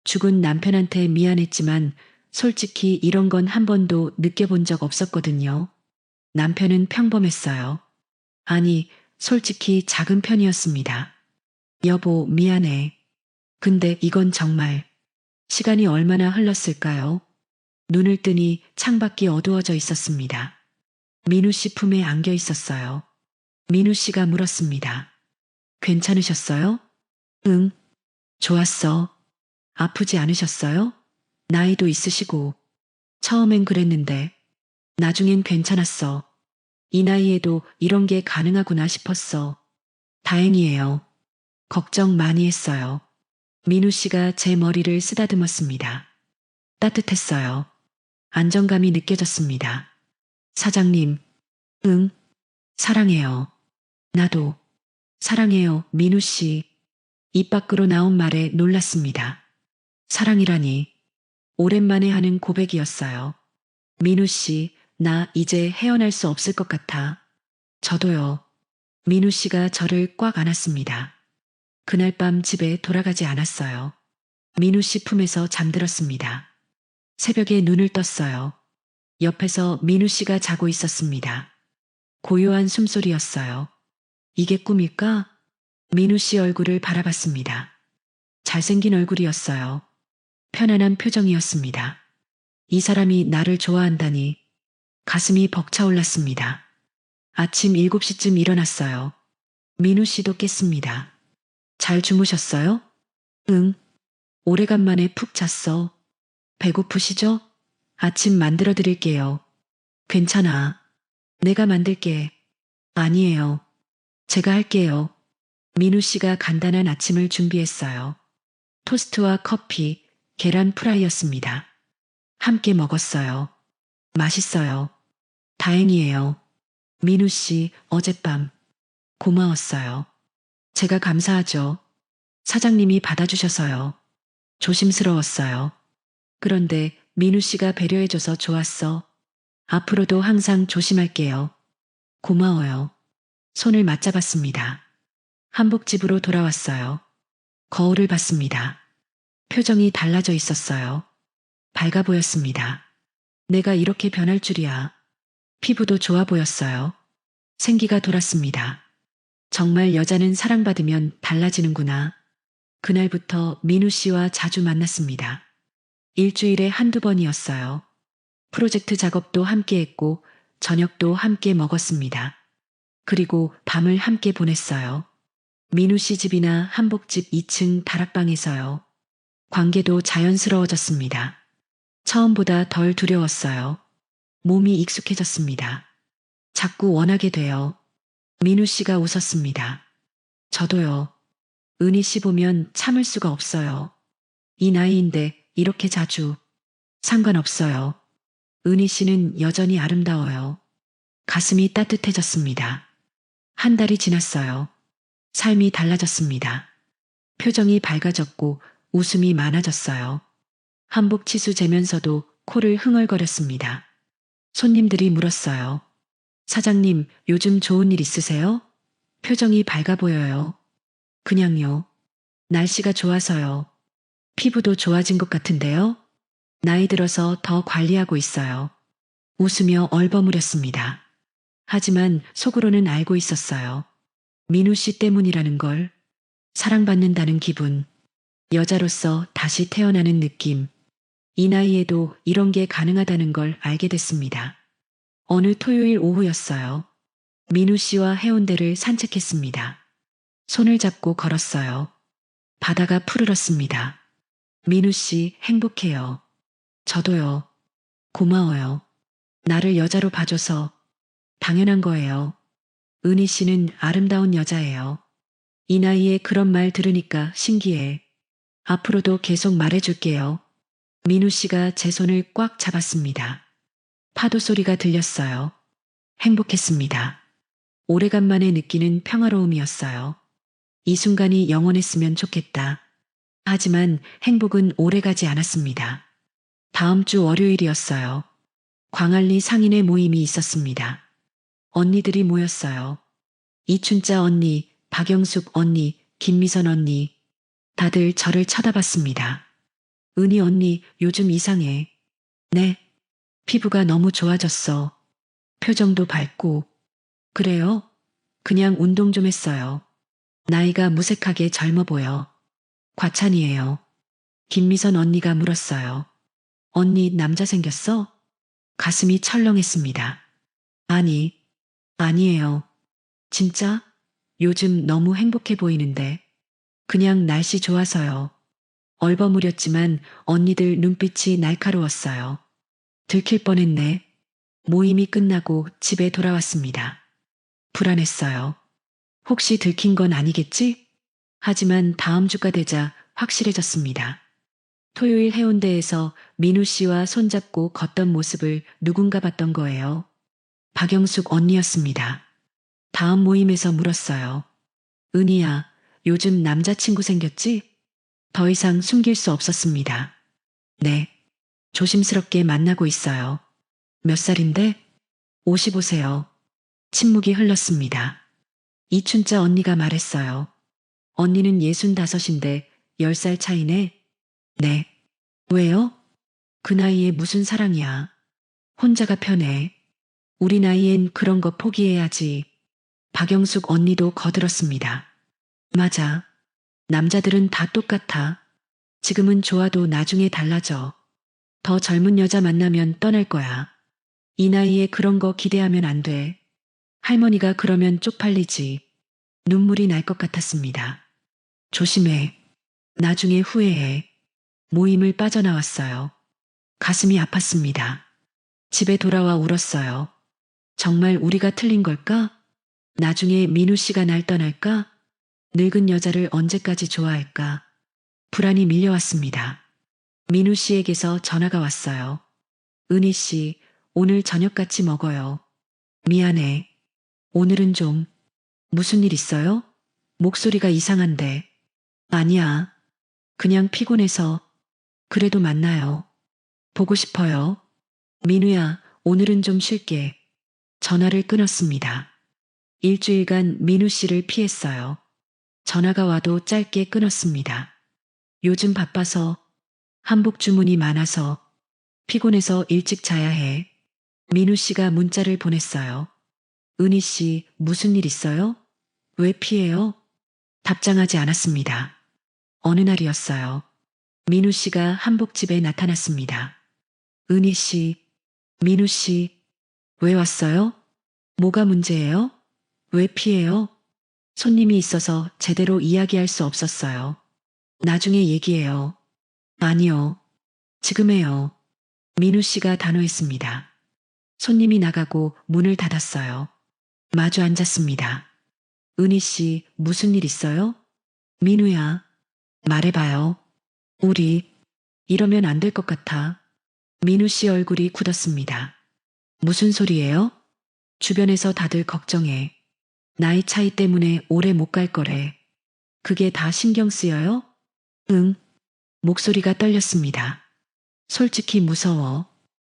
죽은 남편한테 미안했지만 솔직히 이런 건 한 번도 느껴본 적 없었거든요. 남편은 평범했어요. 아니, 솔직히 작은 편이었습니다. 여보, 미안해. 근데 이건 정말. 시간이 얼마나 흘렀을까요? 눈을 뜨니 창밖이 어두워져 있었습니다. 민우 씨 품에 안겨 있었어요. 민우 씨가 물었습니다. 괜찮으셨어요? 응. 좋았어. 아프지 않으셨어요? 나이도 있으시고. 처음엔 그랬는데. 나중엔 괜찮았어. 이 나이에도 이런 게 가능하구나 싶었어. 다행이에요. 걱정 많이 했어요. 민우 씨가 제 머리를 쓰다듬었습니다. 따뜻했어요. 안정감이 느껴졌습니다. 사장님, 응, 사랑해요. 나도 사랑해요, 민우 씨. 입 밖으로 나온 말에 놀랐습니다. 사랑이라니. 오랜만에 하는 고백이었어요. 민우 씨, 나 이제 헤어날 수 없을 것 같아. 저도요. 민우 씨가 저를 꽉 안았습니다. 그날 밤 집에 돌아가지 않았어요. 민우 씨 품에서 잠들었습니다. 새벽에 눈을 떴어요. 옆에서 민우 씨가 자고 있었습니다. 고요한 숨소리였어요. 이게 꿈일까? 민우 씨 얼굴을 바라봤습니다. 잘생긴 얼굴이었어요. 편안한 표정이었습니다. 이 사람이 나를 좋아한다니 가슴이 벅차올랐습니다. 아침 7시쯤 일어났어요. 민우 씨도 깼습니다. 잘 주무셨어요? 응. 오래간만에 푹 잤어. 배고프시죠? 아침 만들어 드릴게요. 괜찮아. 내가 만들게. 아니에요. 제가 할게요. 민우 씨가 간단한 아침을 준비했어요. 토스트와 커피, 계란 프라이였습니다. 함께 먹었어요. 맛있어요. 다행이에요. 민우 씨, 어젯밤 고마웠어요. 제가 감사하죠. 사장님이 받아주셔서요. 조심스러웠어요. 그런데 민우 씨가 배려해줘서 좋았어. 앞으로도 항상 조심할게요. 고마워요. 손을 맞잡았습니다. 한복집으로 돌아왔어요. 거울을 봤습니다. 표정이 달라져 있었어요. 밝아 보였습니다. 내가 이렇게 변할 줄이야. 피부도 좋아 보였어요. 생기가 돌았습니다. 정말 여자는 사랑받으면 달라지는구나. 그날부터 민우 씨와 자주 만났습니다. 일주일에 한두 번이었어요. 프로젝트 작업도 함께 했고 저녁도 함께 먹었습니다. 그리고 밤을 함께 보냈어요. 민우 씨 집이나 한복집 2층 다락방에서요. 관계도 자연스러워졌습니다. 처음보다 덜 두려웠어요. 몸이 익숙해졌습니다. 자꾸 원하게 돼요. 민우 씨가 웃었습니다. 저도요. 은희 씨 보면 참을 수가 없어요. 이 나이인데 이렇게 자주. 상관없어요. 은희 씨는 여전히 아름다워요. 가슴이 따뜻해졌습니다. 한 달이 지났어요. 삶이 달라졌습니다. 표정이 밝아졌고 웃음이 많아졌어요. 한복 치수 재면서도 코를 흥얼거렸습니다. 손님들이 물었어요. 사장님, 요즘 좋은 일 있으세요? 표정이 밝아 보여요. 그냥요. 날씨가 좋아서요. 피부도 좋아진 것 같은데요? 나이 들어서 더 관리하고 있어요. 웃으며 얼버무렸습니다. 하지만 속으로는 알고 있었어요. 민우 씨 때문이라는 걸. 사랑받는다는 기분. 여자로서 다시 태어나는 느낌. 이 나이에도 이런 게 가능하다는 걸 알게 됐습니다. 어느 토요일 오후였어요. 민우 씨와 해운대를 산책했습니다. 손을 잡고 걸었어요. 바다가 푸르렀습니다. 민우 씨 행복해요. 저도요. 고마워요. 나를 여자로 봐줘서. 당연한 거예요. 은희 씨는 아름다운 여자예요. 이 나이에 그런 말 들으니까 신기해. 앞으로도 계속 말해줄게요. 민우 씨가 제 손을 꽉 잡았습니다. 파도 소리가 들렸어요. 행복했습니다. 오래간만에 느끼는 평화로움이었어요. 이 순간이 영원했으면 좋겠다. 하지만 행복은 오래가지 않았습니다. 다음 주 월요일이었어요. 광안리 상인회 모임이 있었습니다. 언니들이 모였어요. 이춘자 언니, 박영숙 언니, 김미선 언니. 다들 저를 쳐다봤습니다. 은희 언니, 요즘 이상해. 네. 피부가 너무 좋아졌어. 표정도 밝고. 그래요? 그냥 운동 좀 했어요. 나이가 무색하게 젊어 보여. 과찬이에요. 김미선 언니가 물었어요. 언니 남자 생겼어? 가슴이 철렁했습니다. 아니, 아니에요. 진짜? 요즘 너무 행복해 보이는데. 그냥 날씨 좋아서요. 얼버무렸지만 언니들 눈빛이 날카로웠어요. 들킬 뻔했네. 모임이 끝나고 집에 돌아왔습니다. 불안했어요. 혹시 들킨 건 아니겠지? 하지만 다음 주가 되자 확실해졌습니다. 토요일 해운대에서 민우 씨와 손잡고 걷던 모습을 누군가 봤던 거예요. 박영숙 언니였습니다. 다음 모임에서 물었어요. 은희야, 요즘 남자친구 생겼지? 더 이상 숨길 수 없었습니다. 네. 조심스럽게 만나고 있어요. 몇 살인데? 55세요. 침묵이 흘렀습니다. 이춘자 언니가 말했어요. 언니는 65인데 10살 차이네? 네. 왜요? 그 나이에 무슨 사랑이야. 혼자가 편해. 우리 나이엔 그런 거 포기해야지. 박영숙 언니도 거들었습니다. 맞아. 남자들은 다 똑같아. 지금은 좋아도 나중에 달라져. 더 젊은 여자 만나면 떠날 거야. 이 나이에 그런 거 기대하면 안 돼. 할머니가 그러면 쪽팔리지. 눈물이 날 것 같았습니다. 조심해. 나중에 후회해. 모임을 빠져나왔어요. 가슴이 아팠습니다. 집에 돌아와 울었어요. 정말 우리가 틀린 걸까? 나중에 민우 씨가 날 떠날까? 늙은 여자를 언제까지 좋아할까? 불안이 밀려왔습니다. 민우 씨에게서 전화가 왔어요. 은희 씨, 오늘 저녁 같이 먹어요. 미안해. 오늘은 좀. 무슨 일 있어요? 목소리가 이상한데. 아니야. 그냥 피곤해서. 그래도 만나요. 보고 싶어요. 민우야, 오늘은 좀 쉴게. 전화를 끊었습니다. 일주일간 민우 씨를 피했어요. 전화가 와도 짧게 끊었습니다. 요즘 바빠서, 한복 주문이 많아서, 피곤해서 일찍 자야 해. 민우 씨가 문자를 보냈어요. 은희 씨, 무슨 일 있어요? 왜 피해요? 답장하지 않았습니다. 어느 날이었어요. 민우 씨가 한복집에 나타났습니다. 은희 씨, 민우 씨, 왜 왔어요? 뭐가 문제예요? 왜 피해요? 손님이 있어서 제대로 이야기할 수 없었어요. 나중에 얘기해요. 아니요. 지금 해요. 민우 씨가 단호했습니다. 손님이 나가고 문을 닫았어요. 마주 앉았습니다. 은희 씨, 무슨 일 있어요? 민우야, 말해봐요. 우리, 이러면 안 될 것 같아. 민우 씨 얼굴이 굳었습니다. 무슨 소리예요? 주변에서 다들 걱정해. 나이 차이 때문에 오래 못 갈 거래. 그게 다 신경 쓰여요? 응. 목소리가 떨렸습니다. 솔직히 무서워.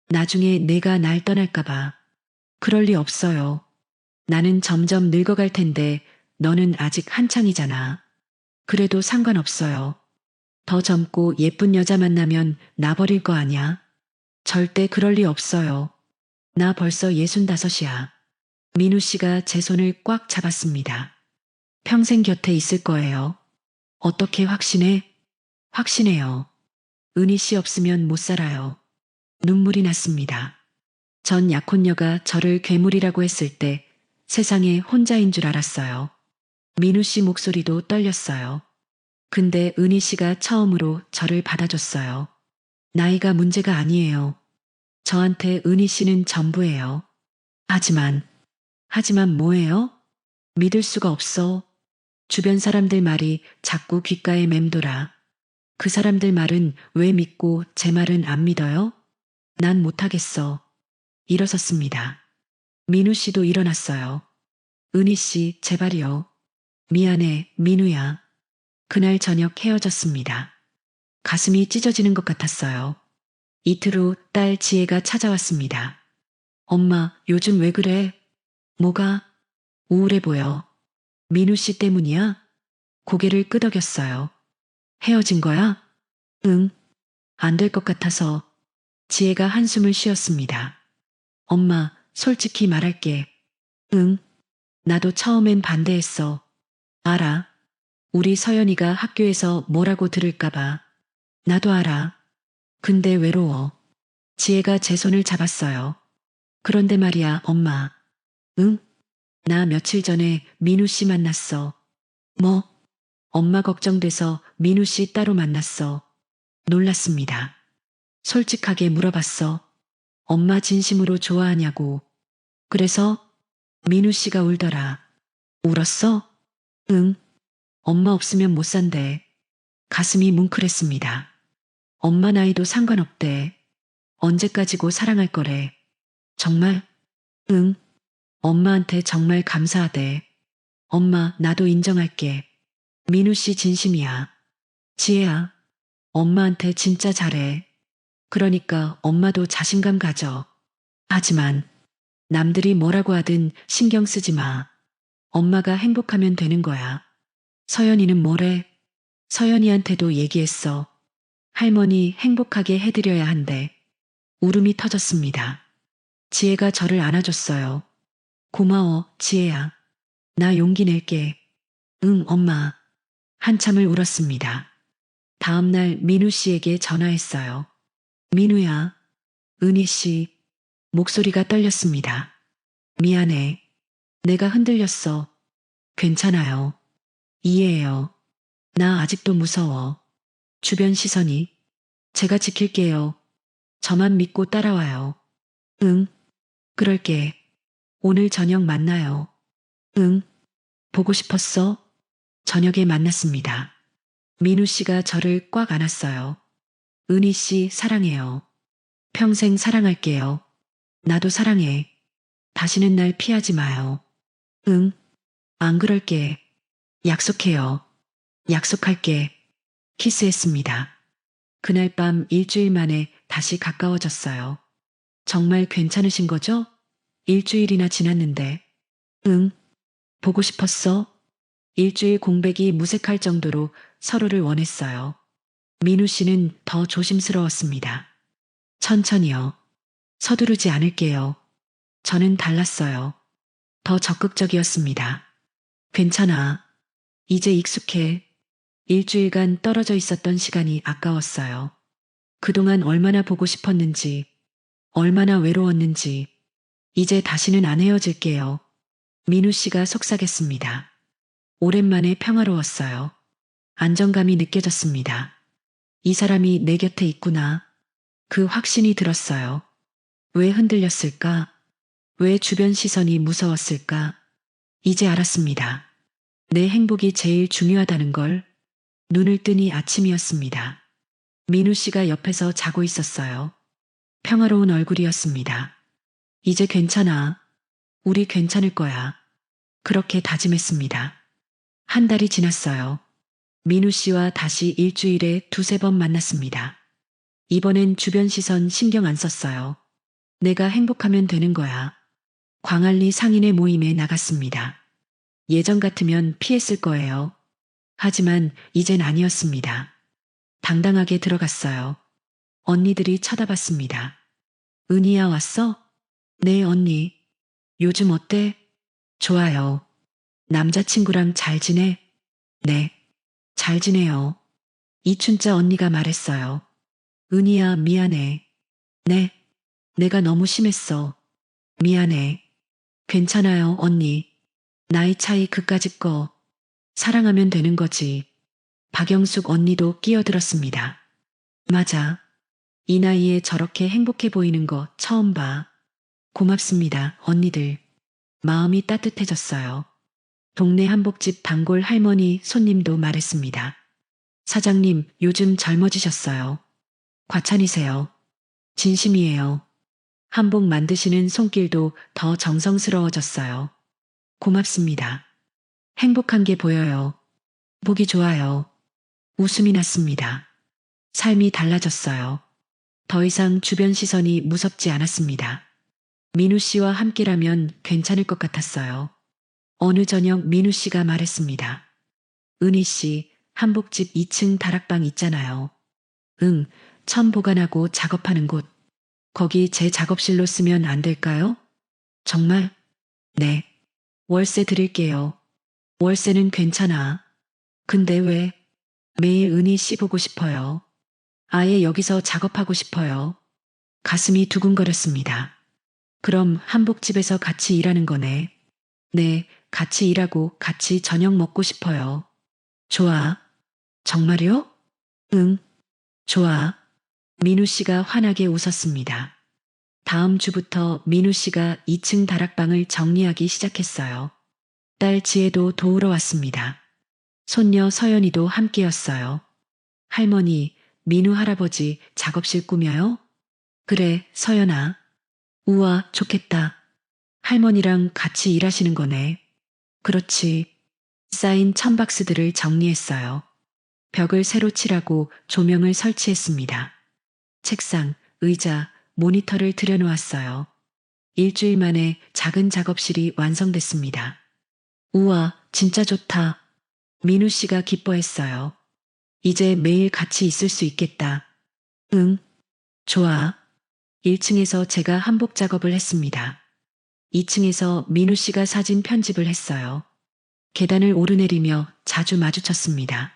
나중에 내가 날 떠날까봐. 그럴 리 없어요. 나는 점점 늙어갈 텐데 너는 아직 한창이잖아. 그래도 상관없어요. 더 젊고 예쁜 여자 만나면 나 버릴 거 아냐? 절대 그럴 리 없어요. 나 벌써 65이야. 민우 씨가 제 손을 꽉 잡았습니다. 평생 곁에 있을 거예요. 어떻게 확신해? 확신해요. 은희 씨 없으면 못 살아요. 눈물이 났습니다. 전 약혼녀가 저를 괴물이라고 했을 때 세상에 혼자인 줄 알았어요. 민우 씨 목소리도 떨렸어요. 근데 은희 씨가 처음으로 저를 받아줬어요. 나이가 문제가 아니에요. 저한테 은희 씨는 전부예요. 하지만 뭐예요? 믿을 수가 없어. 주변 사람들 말이 자꾸 귓가에 맴돌아. 그 사람들 말은 왜 믿고 제 말은 안 믿어요? 난 못하겠어. 일어섰습니다. 민우 씨도 일어났어요. 은희 씨, 제발이요. 미안해, 민우야. 그날 저녁 헤어졌습니다. 가슴이 찢어지는 것 같았어요. 이틀 후 딸 지혜가 찾아왔습니다. 엄마, 요즘 왜 그래? 뭐가? 우울해 보여. 민우 씨 때문이야? 고개를 끄덕였어요. 헤어진 거야? 응. 안 될 것 같아서. 지혜가 한숨을 쉬었습니다. 엄마, 솔직히 말할게. 응. 나도 처음엔 반대했어. 알아. 우리 서연이가 학교에서 뭐라고 들을까봐. 나도 알아. 근데 외로워. 지혜가 제 손을 잡았어요. 그런데 말이야, 엄마. 응? 나 며칠 전에 민우 씨 만났어. 뭐? 엄마 걱정돼서 민우 씨 따로 만났어. 놀랐습니다. 솔직하게 물어봤어. 엄마 진심으로 좋아하냐고. 그래서 민우 씨가 울더라. 울었어? 응. 엄마 없으면 못 산대. 가슴이 뭉클했습니다. 엄마 나이도 상관없대. 언제까지고 사랑할 거래. 정말? 응. 엄마한테 정말 감사하대. 엄마, 나도 인정할게. 민우 씨 진심이야. 지혜야, 엄마한테 진짜 잘해. 그러니까 엄마도 자신감 가져. 하지만 남들이 뭐라고 하든 신경 쓰지 마. 엄마가 행복하면 되는 거야. 서연이는 뭐래? 서연이한테도 얘기했어. 할머니 행복하게 해드려야 한대. 울음이 터졌습니다. 지혜가 저를 안아줬어요. 고마워, 지혜야. 나 용기 낼게. 응, 엄마. 한참을 울었습니다. 다음날 민우 씨에게 전화했어요. 민우야, 은희 씨. 목소리가 떨렸습니다. 미안해. 내가 흔들렸어. 괜찮아요. 이해해요. 나 아직도 무서워. 주변 시선이. 제가 지킬게요. 저만 믿고 따라와요. 응. 그럴게. 오늘 저녁 만나요. 응. 보고 싶었어? 저녁에 만났습니다. 민우 씨가 저를 꽉 안았어요. 은희 씨 사랑해요. 평생 사랑할게요. 나도 사랑해. 다시는 날 피하지 마요. 응. 안 그럴게. 약속해요. 약속할게. 키스했습니다. 그날 밤 일주일 만에 다시 가까워졌어요. 정말 괜찮으신 거죠? 일주일이나 지났는데. 응. 보고 싶었어? 일주일 공백이 무색할 정도로 서로를 원했어요. 민우 씨는 더 조심스러웠습니다. 천천히요. 서두르지 않을게요. 저는 달랐어요. 더 적극적이었습니다. 괜찮아. 이제 익숙해. 일주일간 떨어져 있었던 시간이 아까웠어요. 그동안 얼마나 보고 싶었는지, 얼마나 외로웠는지, 이제 다시는 안 헤어질게요. 민우 씨가 속삭였습니다. 오랜만에 평화로웠어요. 안정감이 느껴졌습니다. 이 사람이 내 곁에 있구나. 그 확신이 들었어요. 왜 흔들렸을까? 왜 주변 시선이 무서웠을까? 이제 알았습니다. 내 행복이 제일 중요하다는 걸. 눈을 뜨니 아침이었습니다. 민우 씨가 옆에서 자고 있었어요. 평화로운 얼굴이었습니다. 이제 괜찮아. 우리 괜찮을 거야. 그렇게 다짐했습니다. 한 달이 지났어요. 민우 씨와 다시 일주일에 두세 번 만났습니다. 이번엔 주변 시선 신경 안 썼어요. 내가 행복하면 되는 거야. 광안리 상인의 모임에 나갔습니다. 예전 같으면 피했을 거예요. 하지만 이젠 아니었습니다. 당당하게 들어갔어요. 언니들이 쳐다봤습니다. 은희야 왔어? 네, 언니. 요즘 어때? 좋아요. 남자친구랑 잘 지내? 네. 잘 지내요. 이춘자 언니가 말했어요. 은희야, 미안해. 네. 내가 너무 심했어. 미안해. 괜찮아요, 언니. 나이 차이 그까짓 거. 사랑하면 되는 거지. 박영숙 언니도 끼어들었습니다. 맞아. 이 나이에 저렇게 행복해 보이는 거 처음 봐. 고맙습니다, 언니들. 마음이 따뜻해졌어요. 동네 한복집 단골 할머니 손님도 말했습니다. 사장님, 요즘 젊어지셨어요. 과찬이세요. 진심이에요. 한복 만드시는 손길도 더 정성스러워졌어요. 고맙습니다. 행복한 게 보여요. 보기 좋아요. 웃음이 났습니다. 삶이 달라졌어요. 더 이상 주변 시선이 무섭지 않았습니다. 민우 씨와 함께라면 괜찮을 것 같았어요. 어느 저녁 민우 씨가 말했습니다. 은희 씨, 한복집 2층 다락방 있잖아요. 응, 천 보관하고 작업하는 곳. 거기 제 작업실로 쓰면 안 될까요? 정말? 네. 월세 드릴게요. 월세는 괜찮아. 근데 왜? 매일 은희 씨 보고 싶어요. 아예 여기서 작업하고 싶어요. 가슴이 두근거렸습니다. 그럼 한복집에서 같이 일하는 거네. 네, 같이 일하고 같이 저녁 먹고 싶어요. 좋아. 정말요? 응. 좋아. 민우 씨가 환하게 웃었습니다. 다음 주부터 민우 씨가 2층 다락방을 정리하기 시작했어요. 딸 지혜도 도우러 왔습니다. 손녀 서연이도 함께였어요. 할머니, 민우 할아버지 작업실 꾸며요? 그래, 서연아. 우와, 좋겠다. 할머니랑 같이 일하시는 거네. 그렇지. 쌓인 천박스들을 정리했어요. 벽을 새로 칠하고 조명을 설치했습니다. 책상, 의자, 모니터를 들여놓았어요. 일주일 만에 작은 작업실이 완성됐습니다. 우와, 진짜 좋다. 민우 씨가 기뻐했어요. 이제 매일 같이 있을 수 있겠다. 응, 좋아. 1층에서 제가 한복 작업을 했습니다. 2층에서 민우 씨가 사진 편집을 했어요. 계단을 오르내리며 자주 마주쳤습니다.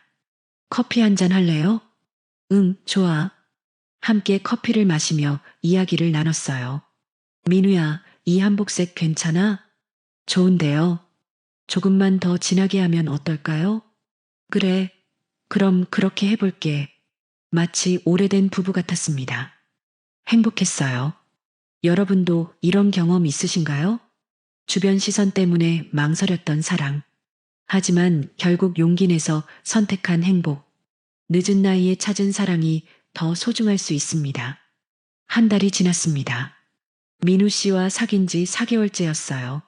커피 한 잔 할래요? 응, 좋아. 함께 커피를 마시며 이야기를 나눴어요. 민우야, 이 한복색 괜찮아? 좋은데요. 조금만 더 진하게 하면 어떨까요? 그래. 그럼 그렇게 해볼게. 마치 오래된 부부 같았습니다. 행복했어요. 여러분도 이런 경험 있으신가요? 주변 시선 때문에 망설였던 사랑. 하지만 결국 용기 내서 선택한 행복. 늦은 나이에 찾은 사랑이 더 소중할 수 있습니다. 한 달이 지났습니다. 민우 씨와 사귄 지 4개월째였어요.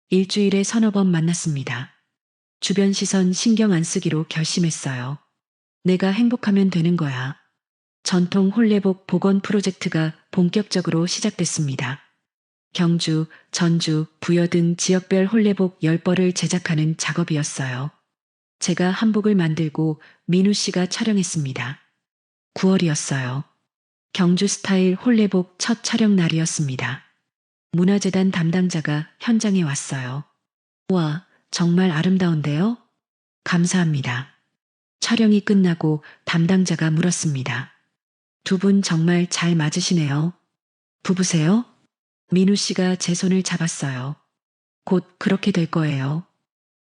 일주일에 서너 번 만났습니다. 주변 시선 신경 안 쓰기로 결심했어요. 내가 행복하면 되는 거야. 전통 홀레복 복원 프로젝트가 본격적으로 시작됐습니다. 경주, 전주, 부여 등 지역별 홀레복 10벌을 제작하는 작업이었어요. 제가 한복을 만들고 민우 씨가 촬영했습니다. 9월이었어요. 경주 스타일 홀레복 첫 촬영 날이었습니다. 문화재단 담당자가 현장에 왔어요. 와, 정말 아름다운데요? 감사합니다. 촬영이 끝나고 담당자가 물었습니다. 두 분 정말 잘 맞으시네요. 부부세요? 민우 씨가 제 손을 잡았어요. 곧 그렇게 될 거예요.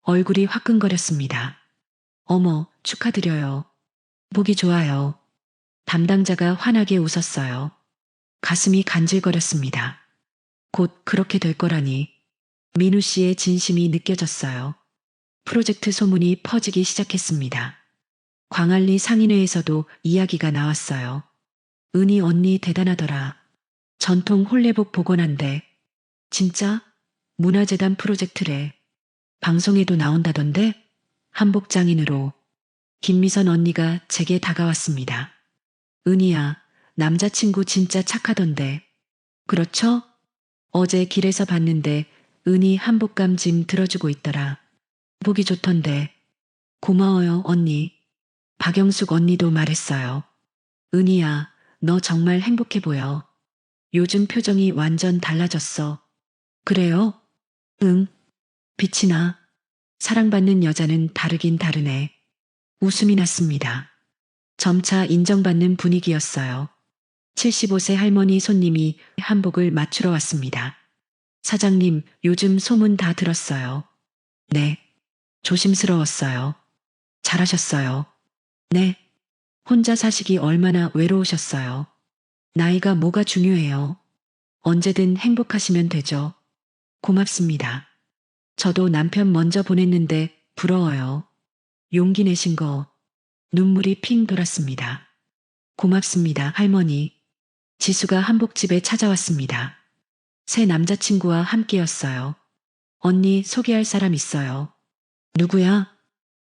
얼굴이 화끈거렸습니다. 어머, 축하드려요. 보기 좋아요. 담당자가 환하게 웃었어요. 가슴이 간질거렸습니다. 곧 그렇게 될 거라니. 민우 씨의 진심이 느껴졌어요. 프로젝트 소문이 퍼지기 시작했습니다. 광안리 상인회에서도 이야기가 나왔어요. 은희 언니 대단하더라. 전통 홀레복 복원한대. 진짜? 문화재단 프로젝트래. 방송에도 나온다던데? 한복장인으로. 김미선 언니가 제게 다가왔습니다. 은희야, 남자친구 진짜 착하던데. 그렇죠? 어제 길에서 봤는데 은희 한복감 짐 들어주고 있더라. 보기 좋던데. 고마워요, 언니. 박영숙 언니도 말했어요. 은희야, 너 정말 행복해 보여. 요즘 표정이 완전 달라졌어. 그래요? 응. 빛이 나. 사랑받는 여자는 다르긴 다르네. 웃음이 났습니다. 점차 인정받는 분위기였어요. 75세 할머니 손님이 한복을 맞추러 왔습니다. 사장님, 요즘 소문 다 들었어요. 네. 조심스러웠어요. 잘하셨어요. 네. 혼자 사시기 얼마나 외로우셨어요. 나이가 뭐가 중요해요. 언제든 행복하시면 되죠. 고맙습니다. 저도 남편 먼저 보냈는데 부러워요. 용기 내신 거. 눈물이 핑 돌았습니다. 고맙습니다, 할머니. 지수가 한복집에 찾아왔습니다. 새 남자친구와 함께였어요. 언니 소개할 사람 있어요. 누구야?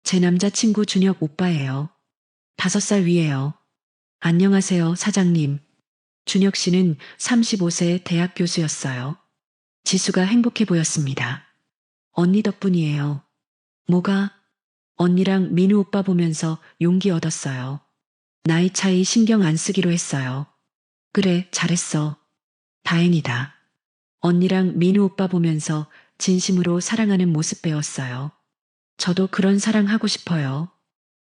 제 남자친구 준혁 오빠예요. 5살 위에요. 안녕하세요, 사장님. 준혁 씨는 35세 대학 교수였어요. 지수가 행복해 보였습니다. 언니 덕분이에요. 뭐가? 언니랑 민우 오빠 보면서 용기 얻었어요. 나이 차이 신경 안 쓰기로 했어요. 그래, 잘했어. 다행이다. 언니랑 민우 오빠 보면서 진심으로 사랑하는 모습 배웠어요. 저도 그런 사랑하고 싶어요.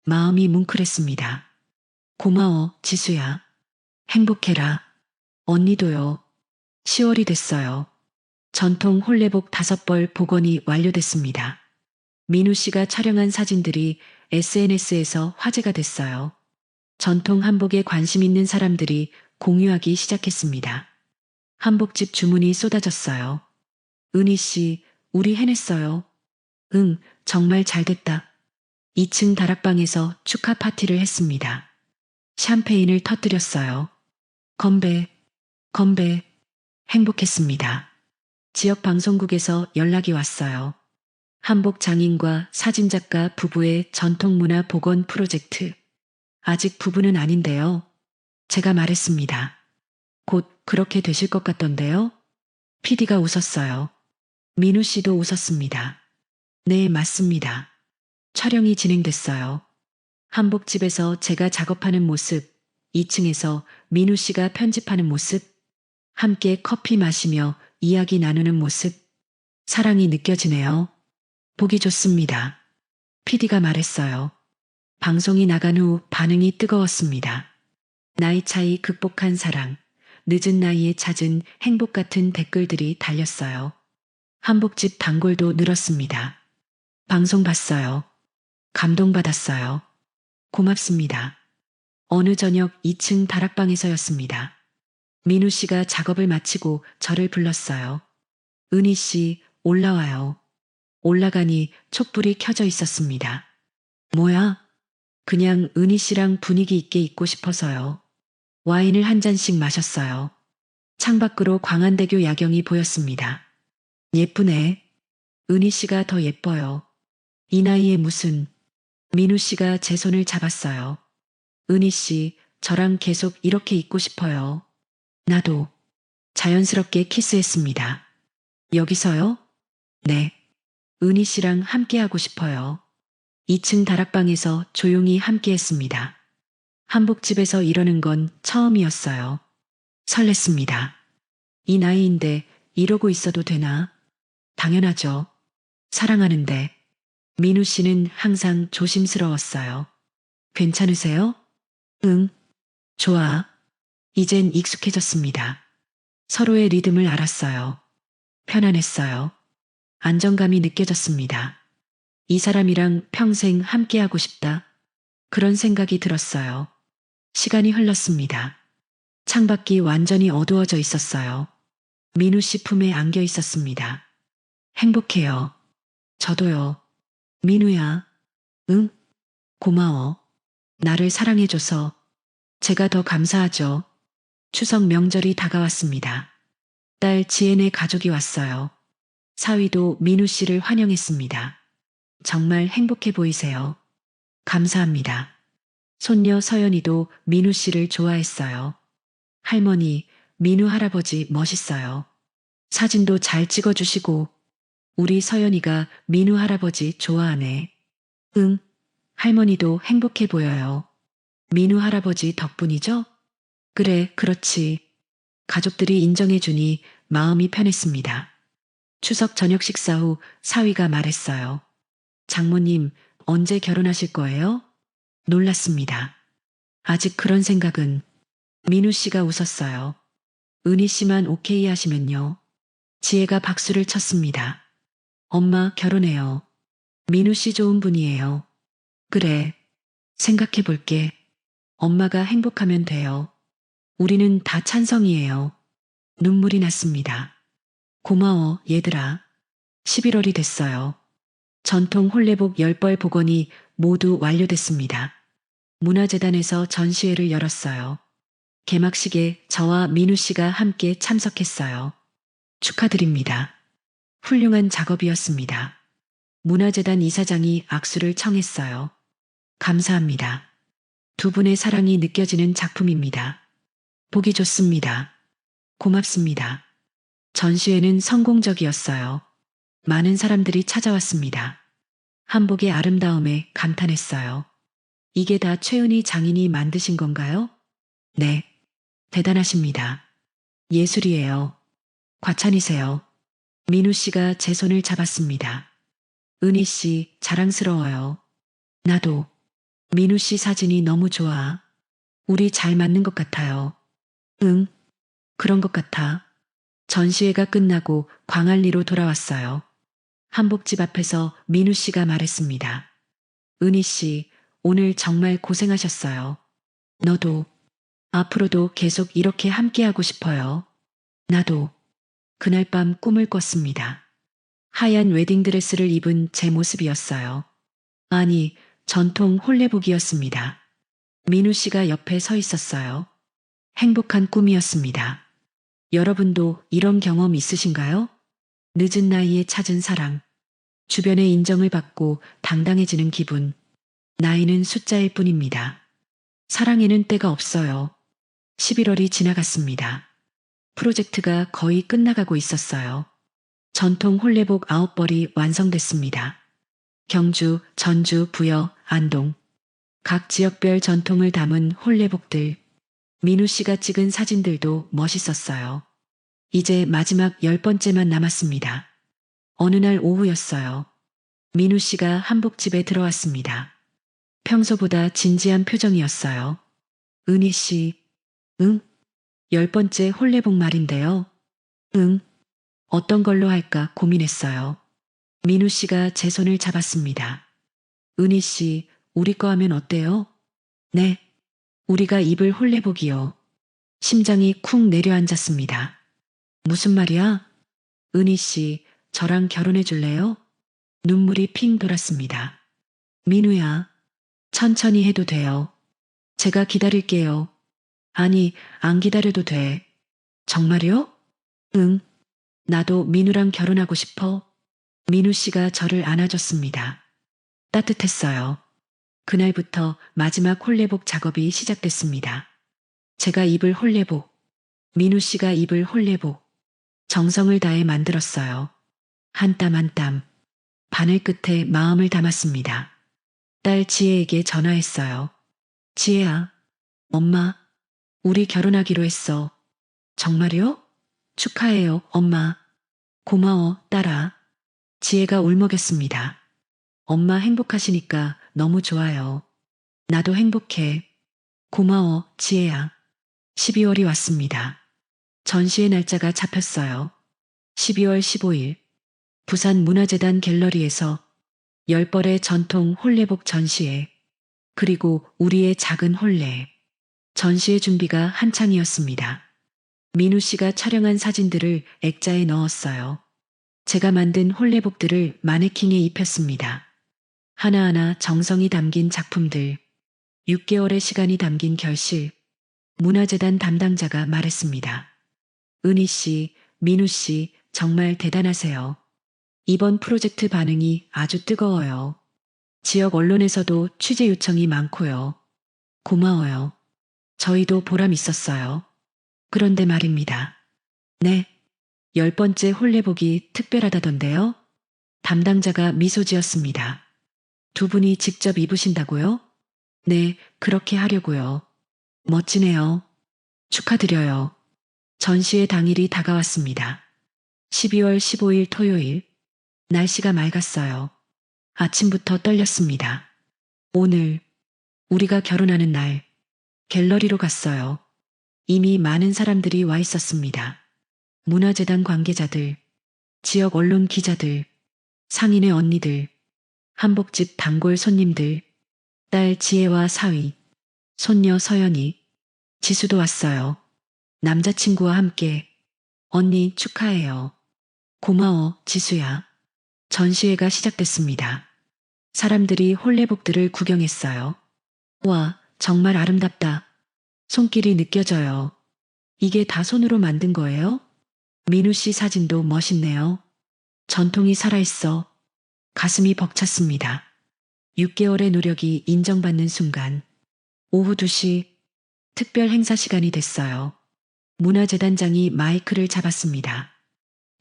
마음이 뭉클했습니다. 고마워, 지수야. 행복해라. 언니도요. 10월이 됐어요. 전통 홀레복 5벌 복원이 완료됐습니다. 민우 씨가 촬영한 사진들이 SNS에서 화제가 됐어요. 전통 한복에 관심 있는 사람들이 공유하기 시작했습니다. 한복집 주문이 쏟아졌어요. 은희 씨, 우리 해냈어요. 응, 정말 잘 됐다. 2층 다락방에서 축하 파티를 했습니다. 샴페인을 터뜨렸어요. 건배, 건배, 행복했습니다. 지역 방송국에서 연락이 왔어요. 한복 장인과 사진작가 부부의 전통문화 복원 프로젝트. 아직 부부는 아닌데요. 제가 말했습니다. 곧 그렇게 되실 것 같던데요? PD가 웃었어요. 민우 씨도 웃었습니다. 네, 맞습니다. 촬영이 진행됐어요. 한복집에서 제가 작업하는 모습, 2층에서 민우 씨가 편집하는 모습, 함께 커피 마시며 이야기 나누는 모습, 사랑이 느껴지네요. 보기 좋습니다. PD가 말했어요. 방송이 나간 후 반응이 뜨거웠습니다. 나이 차이 극복한 사랑, 늦은 나이에 찾은 행복 같은 댓글들이 달렸어요. 한복집 단골도 늘었습니다. 방송 봤어요. 감동받았어요. 고맙습니다. 어느 저녁 2층 다락방에서였습니다. 민우 씨가 작업을 마치고 저를 불렀어요. 은희 씨, 올라와요. 올라가니 촛불이 켜져 있었습니다. 뭐야? 그냥 은희 씨랑 분위기 있게 있고 싶어서요. 와인을 한 잔씩 마셨어요. 창밖으로 광안대교 야경이 보였습니다. 예쁘네. 은희 씨가 더 예뻐요. 이 나이에 무슨. 민우 씨가 제 손을 잡았어요. 은희 씨, 저랑 계속 이렇게 있고 싶어요. 나도. 자연스럽게 키스했습니다. 여기서요? 네. 은희 씨랑 함께하고 싶어요. 2층 다락방에서 조용히 함께했습니다. 한복집에서 이러는 건 처음이었어요. 설렜습니다. 이 나이인데 이러고 있어도 되나? 당연하죠. 사랑하는데. 민우 씨는 항상 조심스러웠어요. 괜찮으세요? 응. 좋아. 이젠 익숙해졌습니다. 서로의 리듬을 알았어요. 편안했어요. 안정감이 느껴졌습니다. 이 사람이랑 평생 함께하고 싶다. 그런 생각이 들었어요. 시간이 흘렀습니다. 창밖이 완전히 어두워져 있었어요. 민우 씨 품에 안겨 있었습니다. 행복해요. 저도요. 민우야. 응? 고마워. 나를 사랑해줘서. 제가 더 감사하죠. 추석 명절이 다가왔습니다. 딸 지엔의 가족이 왔어요. 사위도 민우 씨를 환영했습니다. 정말 행복해 보이세요. 감사합니다. 손녀 서연이도 민우 씨를 좋아했어요. 할머니, 민우 할아버지 멋있어요. 사진도 잘 찍어주시고, 우리 서연이가 민우 할아버지 좋아하네. 응, 할머니도 행복해 보여요. 민우 할아버지 덕분이죠? 그래, 그렇지. 가족들이 인정해주니 마음이 편했습니다. 추석 저녁 식사 후 사위가 말했어요. 장모님, 언제 결혼하실 거예요? 놀랐습니다. 아직 그런 생각은. 민우 씨가 웃었어요. 은희 씨만 오케이 하시면요. 지혜가 박수를 쳤습니다. 엄마 결혼해요. 민우 씨 좋은 분이에요. 그래. 생각해 볼게. 엄마가 행복하면 돼요. 우리는 다 찬성이에요. 눈물이 났습니다. 고마워, 얘들아. 11월이 됐어요. 전통 홀레복 10벌 복원이 모두 완료됐습니다. 문화재단에서 전시회를 열었어요. 개막식에 저와 민우 씨가 함께 참석했어요. 축하드립니다. 훌륭한 작업이었습니다. 문화재단 이사장이 악수를 청했어요. 감사합니다. 두 분의 사랑이 느껴지는 작품입니다. 보기 좋습니다. 고맙습니다. 전시회는 성공적이었어요. 많은 사람들이 찾아왔습니다. 한복의 아름다움에 감탄했어요. 이게 다 최은희 장인이 만드신 건가요? 네. 대단하십니다. 예술이에요. 과찬이세요. 민우 씨가 제 손을 잡았습니다. 은희 씨, 자랑스러워요. 나도. 민우 씨 사진이 너무 좋아. 우리 잘 맞는 것 같아요. 응, 그런 것 같아. 전시회가 끝나고 광안리로 돌아왔어요. 한복집 앞에서 민우 씨가 말했습니다. 은희 씨, 오늘 정말 고생하셨어요. 너도. 앞으로도 계속 이렇게 함께하고 싶어요. 나도. 그날 밤 꿈을 꿨습니다. 하얀 웨딩드레스를 입은 제 모습이었어요. 아니, 전통 홀레복이었습니다. 민우 씨가 옆에 서 있었어요. 행복한 꿈이었습니다. 여러분도 이런 경험 있으신가요? 늦은 나이에 찾은 사랑, 주변의 인정을 받고 당당해지는 기분. 나이는 숫자일 뿐입니다. 사랑에는 때가 없어요. 11월이 지나갔습니다. 프로젝트가 거의 끝나가고 있었어요. 전통 홀레복 9벌이 완성됐습니다. 경주, 전주, 부여, 안동. 각 지역별 전통을 담은 홀레복들. 민우 씨가 찍은 사진들도 멋있었어요. 이제 마지막 10번째만 남았습니다. 어느 날 오후였어요. 민우 씨가 한복집에 들어왔습니다. 평소보다 진지한 표정이었어요. 은희 씨, 응? 10번째 홀레복 말인데요. 응? 어떤 걸로 할까 고민했어요. 민우 씨가 제 손을 잡았습니다. 은희 씨, 우리 거 하면 어때요? 네. 우리가 입을 홀레복이요. 심장이 쿵 내려앉았습니다. 무슨 말이야? 은희 씨, 저랑 결혼해 줄래요? 눈물이 핑 돌았습니다. 민우야, 천천히 해도 돼요. 제가 기다릴게요. 아니, 안 기다려도 돼. 정말요? 응. 나도 민우랑 결혼하고 싶어. 민우 씨가 저를 안아줬습니다. 따뜻했어요. 그날부터 마지막 홀레복 작업이 시작됐습니다. 제가 입을 홀레복, 민우 씨가 입을 홀레복, 정성을 다해 만들었어요. 한 땀 한 땀, 바늘 끝에 마음을 담았습니다. 딸 지혜에게 전화했어요. 지혜야, 엄마, 우리 결혼하기로 했어. 정말요? 축하해요, 엄마. 고마워, 딸아. 지혜가 울먹였습니다. 엄마 행복하시니까 너무 좋아요. 나도 행복해. 고마워, 지혜야. 12월이 왔습니다. 전시의 날짜가 잡혔어요. 12월 15일, 부산 문화재단 갤러리에서 10벌의 전통 홀레복 전시회, 그리고 우리의 작은 홀레. 전시회 준비가 한창이었습니다. 민우 씨가 촬영한 사진들을 액자에 넣었어요. 제가 만든 홀레복들을 마네킹에 입혔습니다. 하나하나 정성이 담긴 작품들, 6개월의 시간이 담긴 결실. 문화재단 담당자가 말했습니다. 은희 씨, 민우 씨, 정말 대단하세요. 이번 프로젝트 반응이 아주 뜨거워요. 지역 언론에서도 취재 요청이 많고요. 고마워요. 저희도 보람 있었어요. 그런데 말입니다. 네. 10번째 홀레복이 특별하다던데요? 담당자가 미소 지었습니다. 두 분이 직접 입으신다고요? 네, 그렇게 하려고요. 멋지네요. 축하드려요. 전시회 당일이 다가왔습니다. 12월 15일 토요일. 날씨가 맑았어요. 아침부터 떨렸습니다. 오늘 우리가 결혼하는 날 갤러리로 갔어요. 이미 많은 사람들이 와 있었습니다. 문화재단 관계자들, 지역 언론 기자들, 상인의 언니들, 한복집 단골 손님들, 딸 지혜와 사위, 손녀 서연이, 지수도 왔어요. 남자친구와 함께. 언니 축하해요. 고마워, 지수야. 전시회가 시작됐습니다. 사람들이 홀레복들을 구경했어요. 와, 정말 아름답다. 손길이 느껴져요. 이게 다 손으로 만든 거예요? 민우 씨 사진도 멋있네요. 전통이 살아있어. 가슴이 벅찼습니다. 6개월의 노력이 인정받는 순간. 오후 2시 특별 행사 시간이 됐어요. 문화재단장이 마이크를 잡았습니다.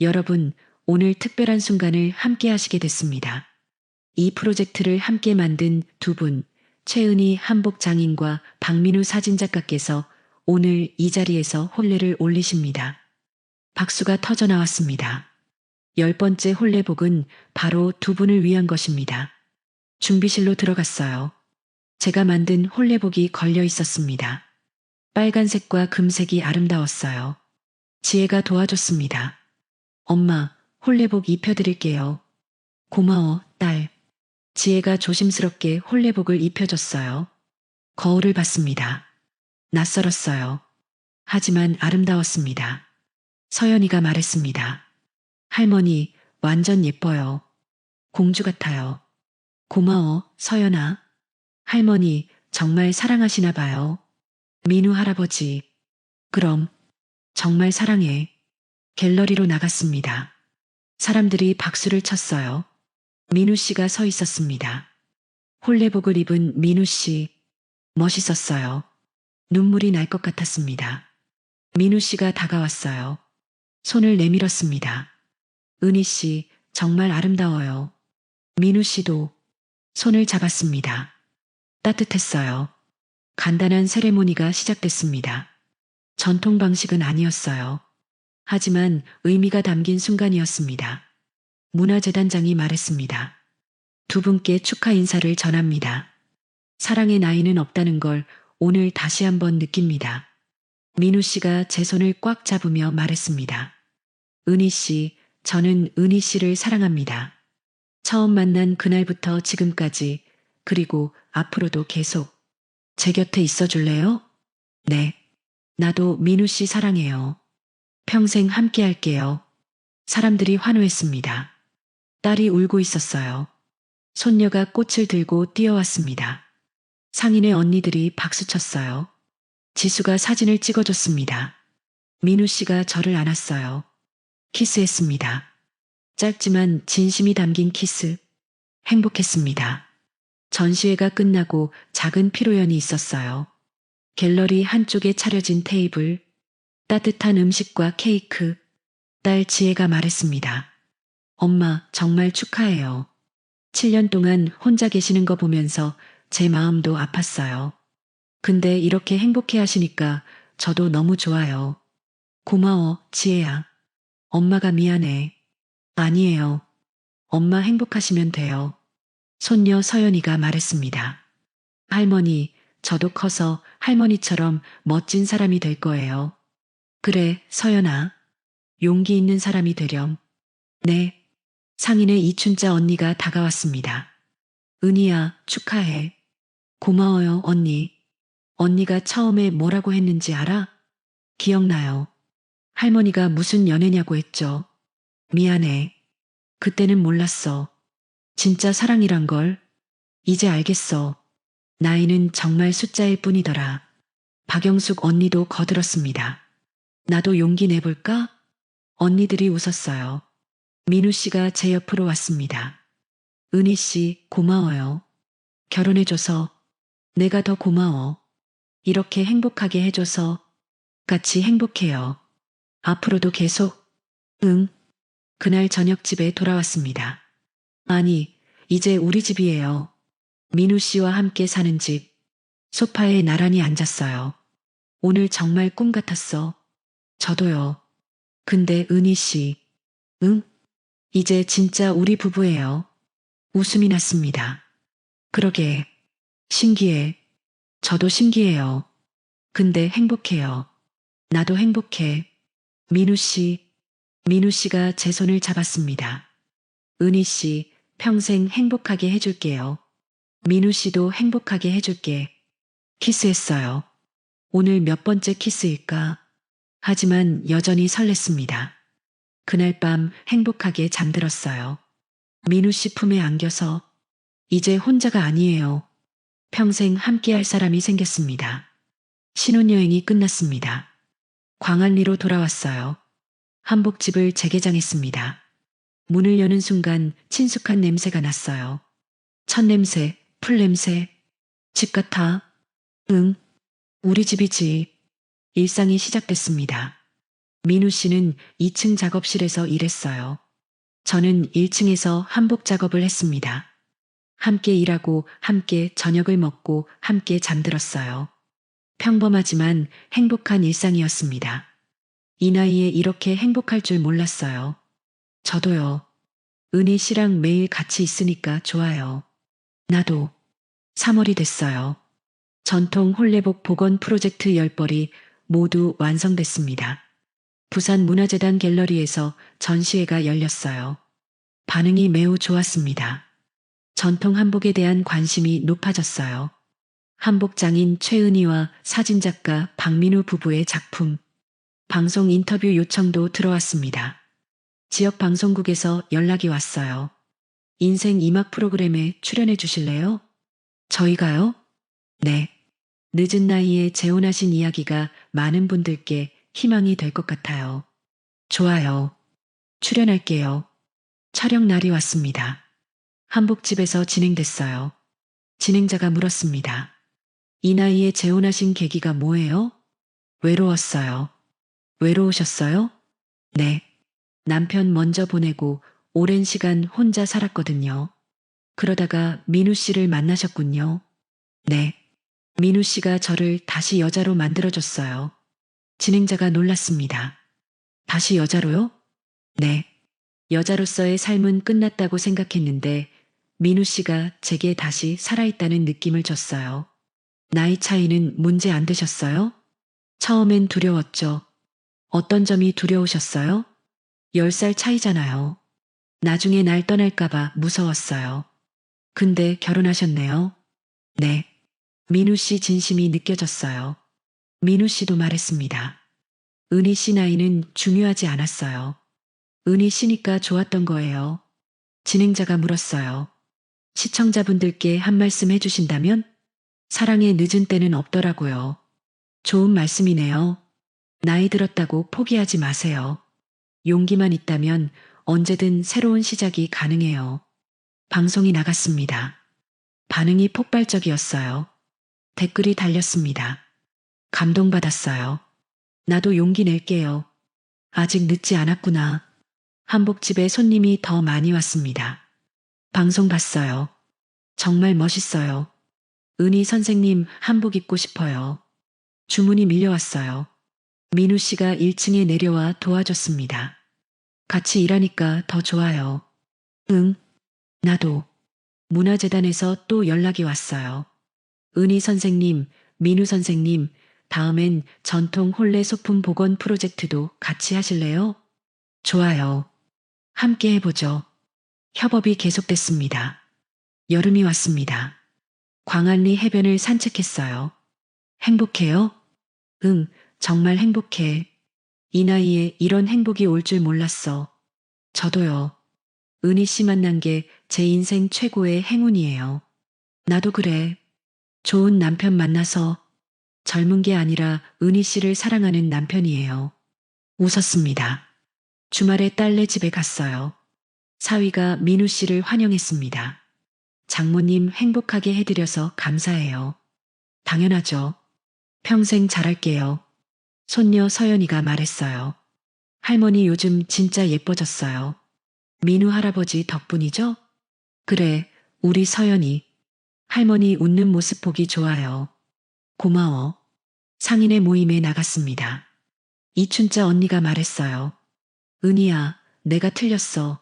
여러분, 오늘 특별한 순간을 함께 하시게 됐습니다. 이 프로젝트를 함께 만든 두 분, 최은희 한복 장인과 박민우 사진작가께서 오늘 이 자리에서 홀레를 올리십니다. 박수가 터져 나왔습니다. 10번째 홀레복은 바로 두 분을 위한 것입니다. 준비실로 들어갔어요. 제가 만든 홀레복이 걸려 있었습니다. 빨간색과 금색이 아름다웠어요. 지혜가 도와줬습니다. 엄마, 홀레복 입혀드릴게요. 고마워, 딸. 지혜가 조심스럽게 홀레복을 입혀줬어요. 거울을 봤습니다. 낯설었어요. 하지만 아름다웠습니다. 서연이가 말했습니다. 할머니, 완전 예뻐요. 공주 같아요. 고마워, 서연아. 할머니 정말 사랑하시나 봐요. 민우 할아버지. 그럼 정말 사랑해. 갤러리로 나갔습니다. 사람들이 박수를 쳤어요. 민우 씨가 서 있었습니다. 홀레복을 입은 민우 씨. 멋있었어요. 눈물이 날 것 같았습니다. 민우 씨가 다가왔어요. 손을 내밀었습니다. 은희 씨, 정말 아름다워요. 민우 씨도 손을 잡았습니다. 따뜻했어요. 간단한 세레모니가 시작됐습니다. 전통 방식은 아니었어요. 하지만 의미가 담긴 순간이었습니다. 문화재단장이 말했습니다. 두 분께 축하 인사를 전합니다. 사랑의 나이는 없다는 걸 오늘 다시 한번 느낍니다. 민우 씨가 제 손을 꽉 잡으며 말했습니다. 은희 씨, 저는 은희 씨를 사랑합니다. 처음 만난 그날부터 지금까지, 그리고 앞으로도 계속 제 곁에 있어 줄래요? 네. 나도 민우 씨 사랑해요. 평생 함께 할게요. 사람들이 환호했습니다. 딸이 울고 있었어요. 손녀가 꽃을 들고 뛰어왔습니다. 상인의 언니들이 박수쳤어요. 지수가 사진을 찍어줬습니다. 민우 씨가 저를 안았어요. 키스했습니다. 짧지만 진심이 담긴 키스. 행복했습니다. 전시회가 끝나고 작은 피로연이 있었어요. 갤러리 한쪽에 차려진 테이블, 따뜻한 음식과 케이크. 딸 지혜가 말했습니다. 엄마, 정말 축하해요. 7년 동안 혼자 계시는 거 보면서 제 마음도 아팠어요. 근데 이렇게 행복해 하시니까 저도 너무 좋아요. 고마워, 지혜야. 엄마가 미안해. 아니에요. 엄마 행복하시면 돼요. 손녀 서연이가 말했습니다. 할머니, 저도 커서 할머니처럼 멋진 사람이 될 거예요. 그래, 서연아. 용기 있는 사람이 되렴. 네. 상인의 이춘자 언니가 다가왔습니다. 은희야, 축하해. 고마워요, 언니. 언니가 처음에 뭐라고 했는지 알아? 기억나요. 할머니가 무슨 연애냐고 했죠. 미안해. 그때는 몰랐어. 진짜 사랑이란 걸. 이제 알겠어. 나이는 정말 숫자일 뿐이더라. 박영숙 언니도 거들었습니다. 나도 용기 내볼까? 언니들이 웃었어요. 민우 씨가 제 옆으로 왔습니다. 은희 씨, 고마워요. 결혼해줘서. 내가 더 고마워. 이렇게 행복하게 해줘서. 같이 행복해요. 앞으로도 계속. 응. 그날 저녁 집에 돌아왔습니다. 아니, 이제 우리 집이에요. 민우 씨와 함께 사는 집. 소파에 나란히 앉았어요. 오늘 정말 꿈 같았어. 저도요. 근데 은희 씨. 응? 이제 진짜 우리 부부예요. 웃음이 났습니다. 그러게. 신기해. 저도 신기해요. 근데 행복해요. 나도 행복해. 민우 씨. 민우 씨가 제 손을 잡았습니다. 은희 씨, 평생 행복하게 해줄게요. 민우 씨도 행복하게 해줄게. 키스했어요. 오늘 몇 번째 키스일까? 하지만 여전히 설렜습니다. 그날 밤 행복하게 잠들었어요. 민우 씨 품에 안겨서 이제 혼자가 아니에요. 평생 함께할 사람이 생겼습니다. 신혼여행이 끝났습니다. 광안리로 돌아왔어요. 한복집을 재개장했습니다. 문을 여는 순간 친숙한 냄새가 났어요. 첫 냄새, 풀 냄새. 집 같아. 응, 우리 집이지. 일상이 시작됐습니다. 민우 씨는 2층 작업실에서 일했어요. 저는 1층에서 한복 작업을 했습니다. 함께 일하고 함께 저녁을 먹고 함께 잠들었어요. 평범하지만 행복한 일상이었습니다. 이 나이에 이렇게 행복할 줄 몰랐어요. 저도요. 은희 씨랑 매일 같이 있으니까 좋아요. 나도. 3월이 됐어요. 전통 홀레복 복원 프로젝트 10벌이 모두 완성됐습니다. 부산 문화재단 갤러리에서 전시회가 열렸어요. 반응이 매우 좋았습니다. 전통 한복에 대한 관심이 높아졌어요. 한복장인 최은희와 사진작가 박민우 부부의 작품. 방송 인터뷰 요청도 들어왔습니다. 지역 방송국에서 연락이 왔어요. 인생 이막 프로그램에 출연해 주실래요? 저희가요? 네. 늦은 나이에 재혼하신 이야기가 많은 분들께 희망이 될 것 같아요. 좋아요. 출연할게요. 촬영 날이 왔습니다. 한복집에서 진행됐어요. 진행자가 물었습니다. 이 나이에 재혼하신 계기가 뭐예요? 외로웠어요. 외로우셨어요? 네. 남편 먼저 보내고 오랜 시간 혼자 살았거든요. 그러다가 민우 씨를 만나셨군요. 네. 민우 씨가 저를 다시 여자로 만들어줬어요. 진행자가 놀랐습니다. 다시 여자로요? 네. 여자로서의 삶은 끝났다고 생각했는데 민우 씨가 제게 다시 살아있다는 느낌을 줬어요. 나이 차이는 문제 안 되셨어요? 처음엔 두려웠죠. 어떤 점이 두려우셨어요? 10살 차이잖아요. 나중에 날 떠날까봐 무서웠어요. 근데 결혼하셨네요. 네. 민우 씨 진심이 느껴졌어요. 민우 씨도 말했습니다. 은희 씨 나이는 중요하지 않았어요. 은희 씨니까 좋았던 거예요. 진행자가 물었어요. 시청자분들께 한 말씀 해주신다면? 사랑의 늦은 때는 없더라고요. 좋은 말씀이네요. 나이 들었다고 포기하지 마세요. 용기만 있다면 언제든 새로운 시작이 가능해요. 방송이 나갔습니다. 반응이 폭발적이었어요. 댓글이 달렸습니다. 감동받았어요. 나도 용기 낼게요. 아직 늦지 않았구나. 한복집에 손님이 더 많이 왔습니다. 방송 봤어요. 정말 멋있어요. 은희 선생님 한복 입고 싶어요. 주문이 밀려왔어요. 민우 씨가 1층에 내려와 도와줬습니다. 같이 일하니까 더 좋아요. 응, 나도. 문화재단에서 또 연락이 왔어요. 은희 선생님, 민우 선생님, 다음엔 전통 혼례 소품 복원 프로젝트도 같이 하실래요? 좋아요. 함께 해보죠. 협업이 계속됐습니다. 여름이 왔습니다. 광안리 해변을 산책했어요. 행복해요? 응, 정말 행복해. 이 나이에 이런 행복이 올 줄 몰랐어. 저도요. 은희 씨 만난 게 제 인생 최고의 행운이에요. 나도 그래. 좋은 남편 만나서 젊은 게 아니라 은희 씨를 사랑하는 남편이에요. 웃었습니다. 주말에 딸네 집에 갔어요. 사위가 민우 씨를 환영했습니다. 장모님 행복하게 해드려서 감사해요. 당연하죠. 평생 잘할게요. 손녀 서연이가 말했어요. 할머니 요즘 진짜 예뻐졌어요. 민우 할아버지 덕분이죠? 그래, 우리 서연이. 할머니 웃는 모습 보기 좋아요. 고마워. 상인의 모임에 나갔습니다. 이춘자 언니가 말했어요. 은희야, 내가 틀렸어.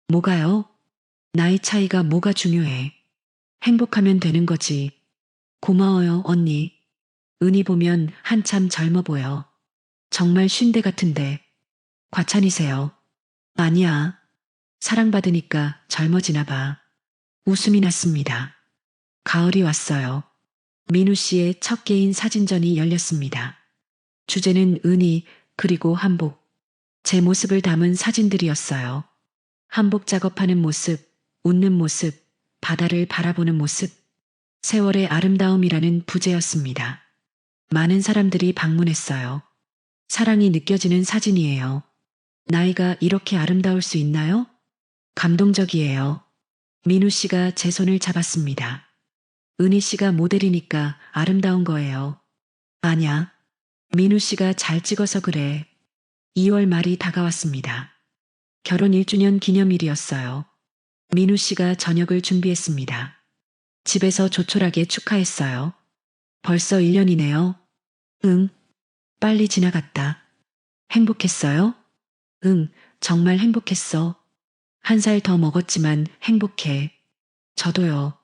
뭐가요? 나이 차이가 뭐가 중요해. 행복하면 되는 거지. 고마워요, 언니. 은희 보면 한참 젊어 보여. 정말 쉰대 같은데. 과찬이세요. 아니야. 사랑받으니까 젊어지나 봐. 웃음이 났습니다. 가을이 왔어요. 민우 씨의 첫 개인 사진전이 열렸습니다. 주제는 은희, 그리고 한복. 제 모습을 담은 사진들이었어요. 한복 작업하는 모습, 웃는 모습, 바다를 바라보는 모습. 세월의 아름다움이라는 부제였습니다. 많은 사람들이 방문했어요. 사랑이 느껴지는 사진이에요. 나이가 이렇게 아름다울 수 있나요? 감동적이에요. 민우 씨가 제 손을 잡았습니다. 은희 씨가 모델이니까 아름다운 거예요. 아냐. 민우 씨가 잘 찍어서 그래. 2월 말이 다가왔습니다. 결혼 1주년 기념일이었어요. 민우 씨가 저녁을 준비했습니다. 집에서 조촐하게 축하했어요. 벌써 1년이네요. 응. 빨리 지나갔다. 행복했어요? 응, 정말 행복했어. 1살 더 먹었지만 행복해. 저도요.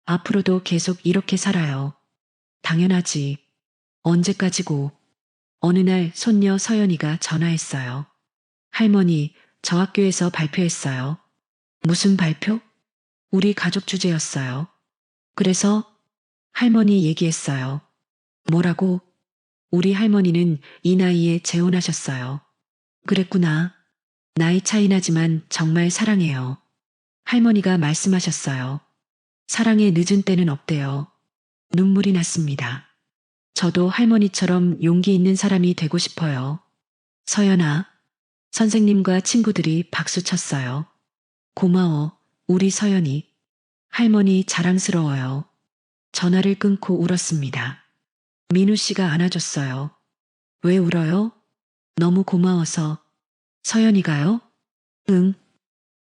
앞으로도 계속 이렇게 살아요. 당연하지. 언제까지고. 어느 날 손녀 서연이가 전화했어요. 할머니, 저 학교에서 발표했어요. 무슨 발표? 우리 가족 주제였어요. 그래서 할머니 얘기했어요. 뭐라고? 우리 할머니는 이 나이에 재혼하셨어요. 그랬구나. 나이 차이 나지만 정말 사랑해요. 할머니가 말씀하셨어요. 사랑의 늦은 때는 없대요. 눈물이 났습니다. 저도 할머니처럼 용기 있는 사람이 되고 싶어요. 서연아, 선생님과 친구들이 박수 쳤어요. 고마워, 우리 서연이. 할머니 자랑스러워요. 전화를 끊고 울었습니다. 민우 씨가 안아줬어요. 왜 울어요? 너무 고마워서. 서연이가요? 응.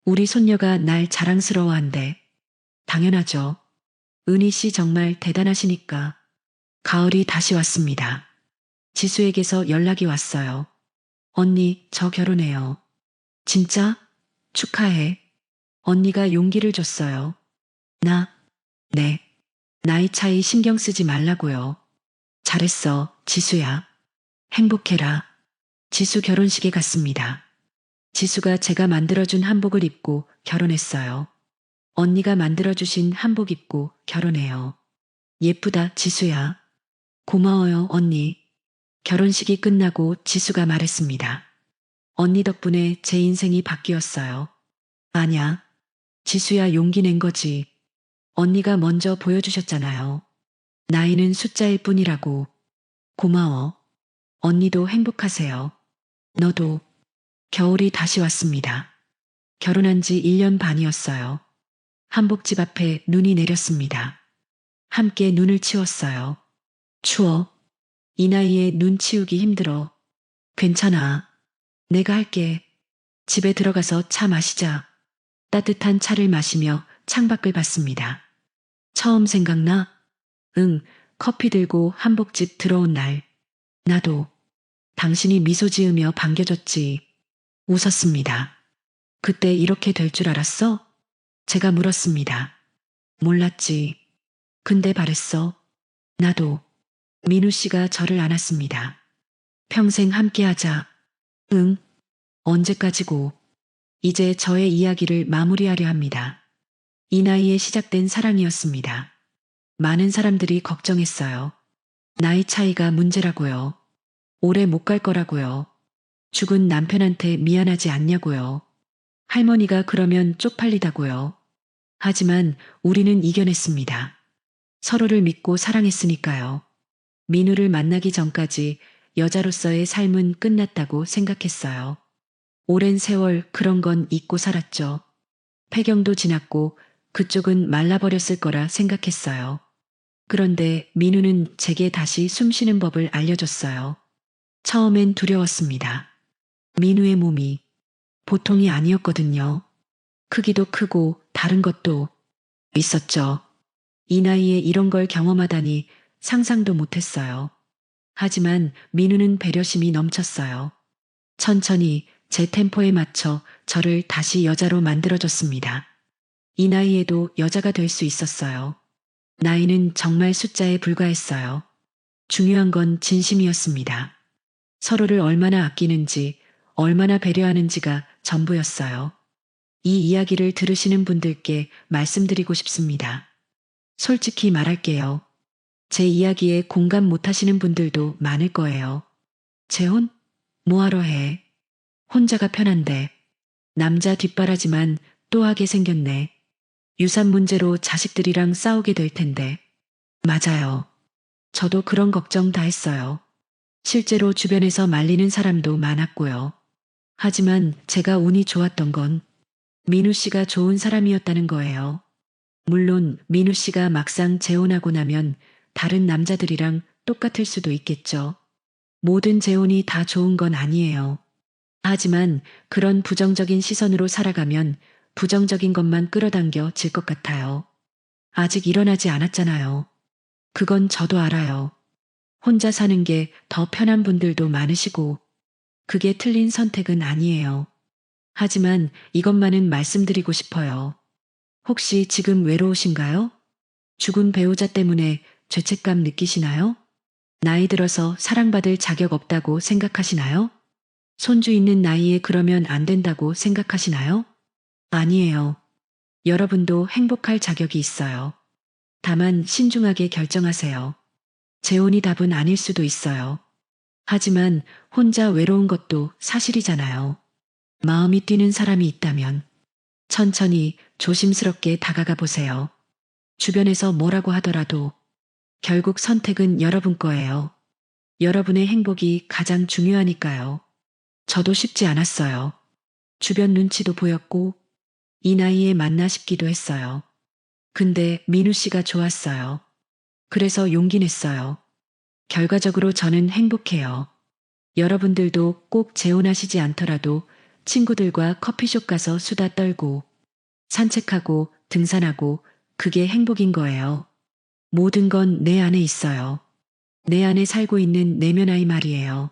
우리 손녀가 날 자랑스러워한대. 당연하죠. 은희 씨 정말 대단하시니까. 가을이 다시 왔습니다. 지수에게서 연락이 왔어요. 언니, 저 결혼해요. 진짜? 축하해. 언니가 용기를 줬어요. 네. 나이 차이 신경 쓰지 말라고요. 잘했어, 지수야. 행복해라. 지수 결혼식에 갔습니다. 지수가 제가 만들어준 한복을 입고 결혼했어요. 언니가 만들어주신 한복 입고 결혼해요. 예쁘다, 지수야. 고마워요, 언니. 결혼식이 끝나고 지수가 말했습니다. 언니 덕분에 제 인생이 바뀌었어요. 아냐. 지수야, 용기 낸 거지. 언니가 먼저 보여주셨잖아요. 나이는 숫자일 뿐이라고. 고마워. 언니도 행복하세요. 너도. 겨울이 다시 왔습니다. 결혼한 지 1년 반이었어요. 한복집 앞에 눈이 내렸습니다. 함께 눈을 치웠어요. 추워. 이 나이에 눈 치우기 힘들어. 괜찮아. 내가 할게. 집에 들어가서 차 마시자. 따뜻한 차를 마시며 창밖을 봤습니다. 처음 생각나? 응, 커피 들고 한복집 들어온 날. 나도. 당신이 미소 지으며 반겨줬지. 웃었습니다. 그때 이렇게 될 줄 알았어? 제가 물었습니다. 몰랐지. 근데 바랬어. 나도. 민우 씨가 저를 안았습니다. 평생 함께하자. 응. 언제까지고. 이제 저의 이야기를 마무리하려 합니다. 이 나이에 시작된 사랑이었습니다. 많은 사람들이 걱정했어요. 나이 차이가 문제라고요. 오래 못 갈 거라고요. 죽은 남편한테 미안하지 않냐고요. 할머니가 그러면 쪽팔리다고요. 하지만 우리는 이겨냈습니다. 서로를 믿고 사랑했으니까요. 민우를 만나기 전까지 여자로서의 삶은 끝났다고 생각했어요. 오랜 세월 그런 건 잊고 살았죠. 폐경도 지났고 그쪽은 말라버렸을 거라 생각했어요. 그런데 민우는 제게 다시 숨쉬는 법을 알려줬어요. 처음엔 두려웠습니다. 민우의 몸이 보통이 아니었거든요. 크기도 크고 다른 것도 있었죠. 이 나이에 이런 걸 경험하다니 상상도 못했어요. 하지만 민우는 배려심이 넘쳤어요. 천천히 제 템포에 맞춰 저를 다시 여자로 만들어줬습니다. 이 나이에도 여자가 될 수 있었어요. 나이는 정말 숫자에 불과했어요. 중요한 건 진심이었습니다. 서로를 얼마나 아끼는지, 얼마나 배려하는지가 전부였어요. 이 이야기를 들으시는 분들께 말씀드리고 싶습니다. 솔직히 말할게요. 제 이야기에 공감 못하시는 분들도 많을 거예요. 재혼? 뭐하러 해? 혼자가 편한데. 남자 뒷바라지만 또 하게 생겼네. 유산 문제로 자식들이랑 싸우게 될 텐데. 맞아요. 저도 그런 걱정 다 했어요. 실제로 주변에서 말리는 사람도 많았고요. 하지만 제가 운이 좋았던 건 민우 씨가 좋은 사람이었다는 거예요. 물론 민우 씨가 막상 재혼하고 나면 다른 남자들이랑 똑같을 수도 있겠죠. 모든 재혼이 다 좋은 건 아니에요. 하지만 그런 부정적인 시선으로 살아가면 부정적인 것만 끌어당겨 질 것 같아요. 아직 일어나지 않았잖아요. 그건 저도 알아요. 혼자 사는 게 더 편한 분들도 많으시고, 그게 틀린 선택은 아니에요. 하지만 이것만은 말씀드리고 싶어요. 혹시 지금 외로우신가요? 죽은 배우자 때문에 죄책감 느끼시나요? 나이 들어서 사랑받을 자격 없다고 생각하시나요? 손주 있는 나이에 그러면 안 된다고 생각하시나요? 아니에요. 여러분도 행복할 자격이 있어요. 다만 신중하게 결정하세요. 재혼이 답은 아닐 수도 있어요. 하지만 혼자 외로운 것도 사실이잖아요. 마음이 뛰는 사람이 있다면 천천히 조심스럽게 다가가 보세요. 주변에서 뭐라고 하더라도 결국 선택은 여러분 거예요. 여러분의 행복이 가장 중요하니까요. 저도 쉽지 않았어요. 주변 눈치도 보였고, 이 나이에 맞나 싶기도 했어요. 근데 민우 씨가 좋았어요. 그래서 용기 냈어요. 결과적으로 저는 행복해요. 여러분들도 꼭 재혼하시지 않더라도 친구들과 커피숍 가서 수다 떨고, 산책하고, 등산하고, 그게 행복인 거예요. 모든 건 내 안에 있어요. 내 안에 살고 있는 내면 아이 말이에요.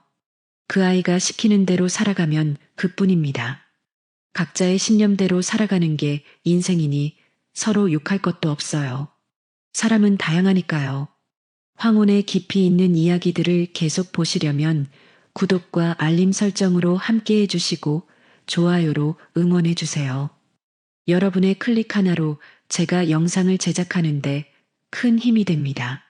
그 아이가 시키는 대로 살아가면 그뿐입니다. 각자의 신념대로 살아가는 게 인생이니 서로 욕할 것도 없어요. 사람은 다양하니까요. 황혼의 깊이 있는 이야기들을 계속 보시려면 구독과 알림 설정으로 함께 해주시고 좋아요로 응원해주세요. 여러분의 클릭 하나로 제가 영상을 제작하는데 큰 힘이 됩니다.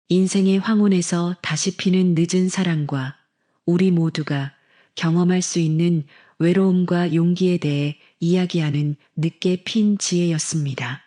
인생의 황혼에서 다시 피는 늦은 사랑과 우리 모두가 경험할 수 있는 외로움과 용기에 대해 이야기하는 늦게 핀 지혜였습니다.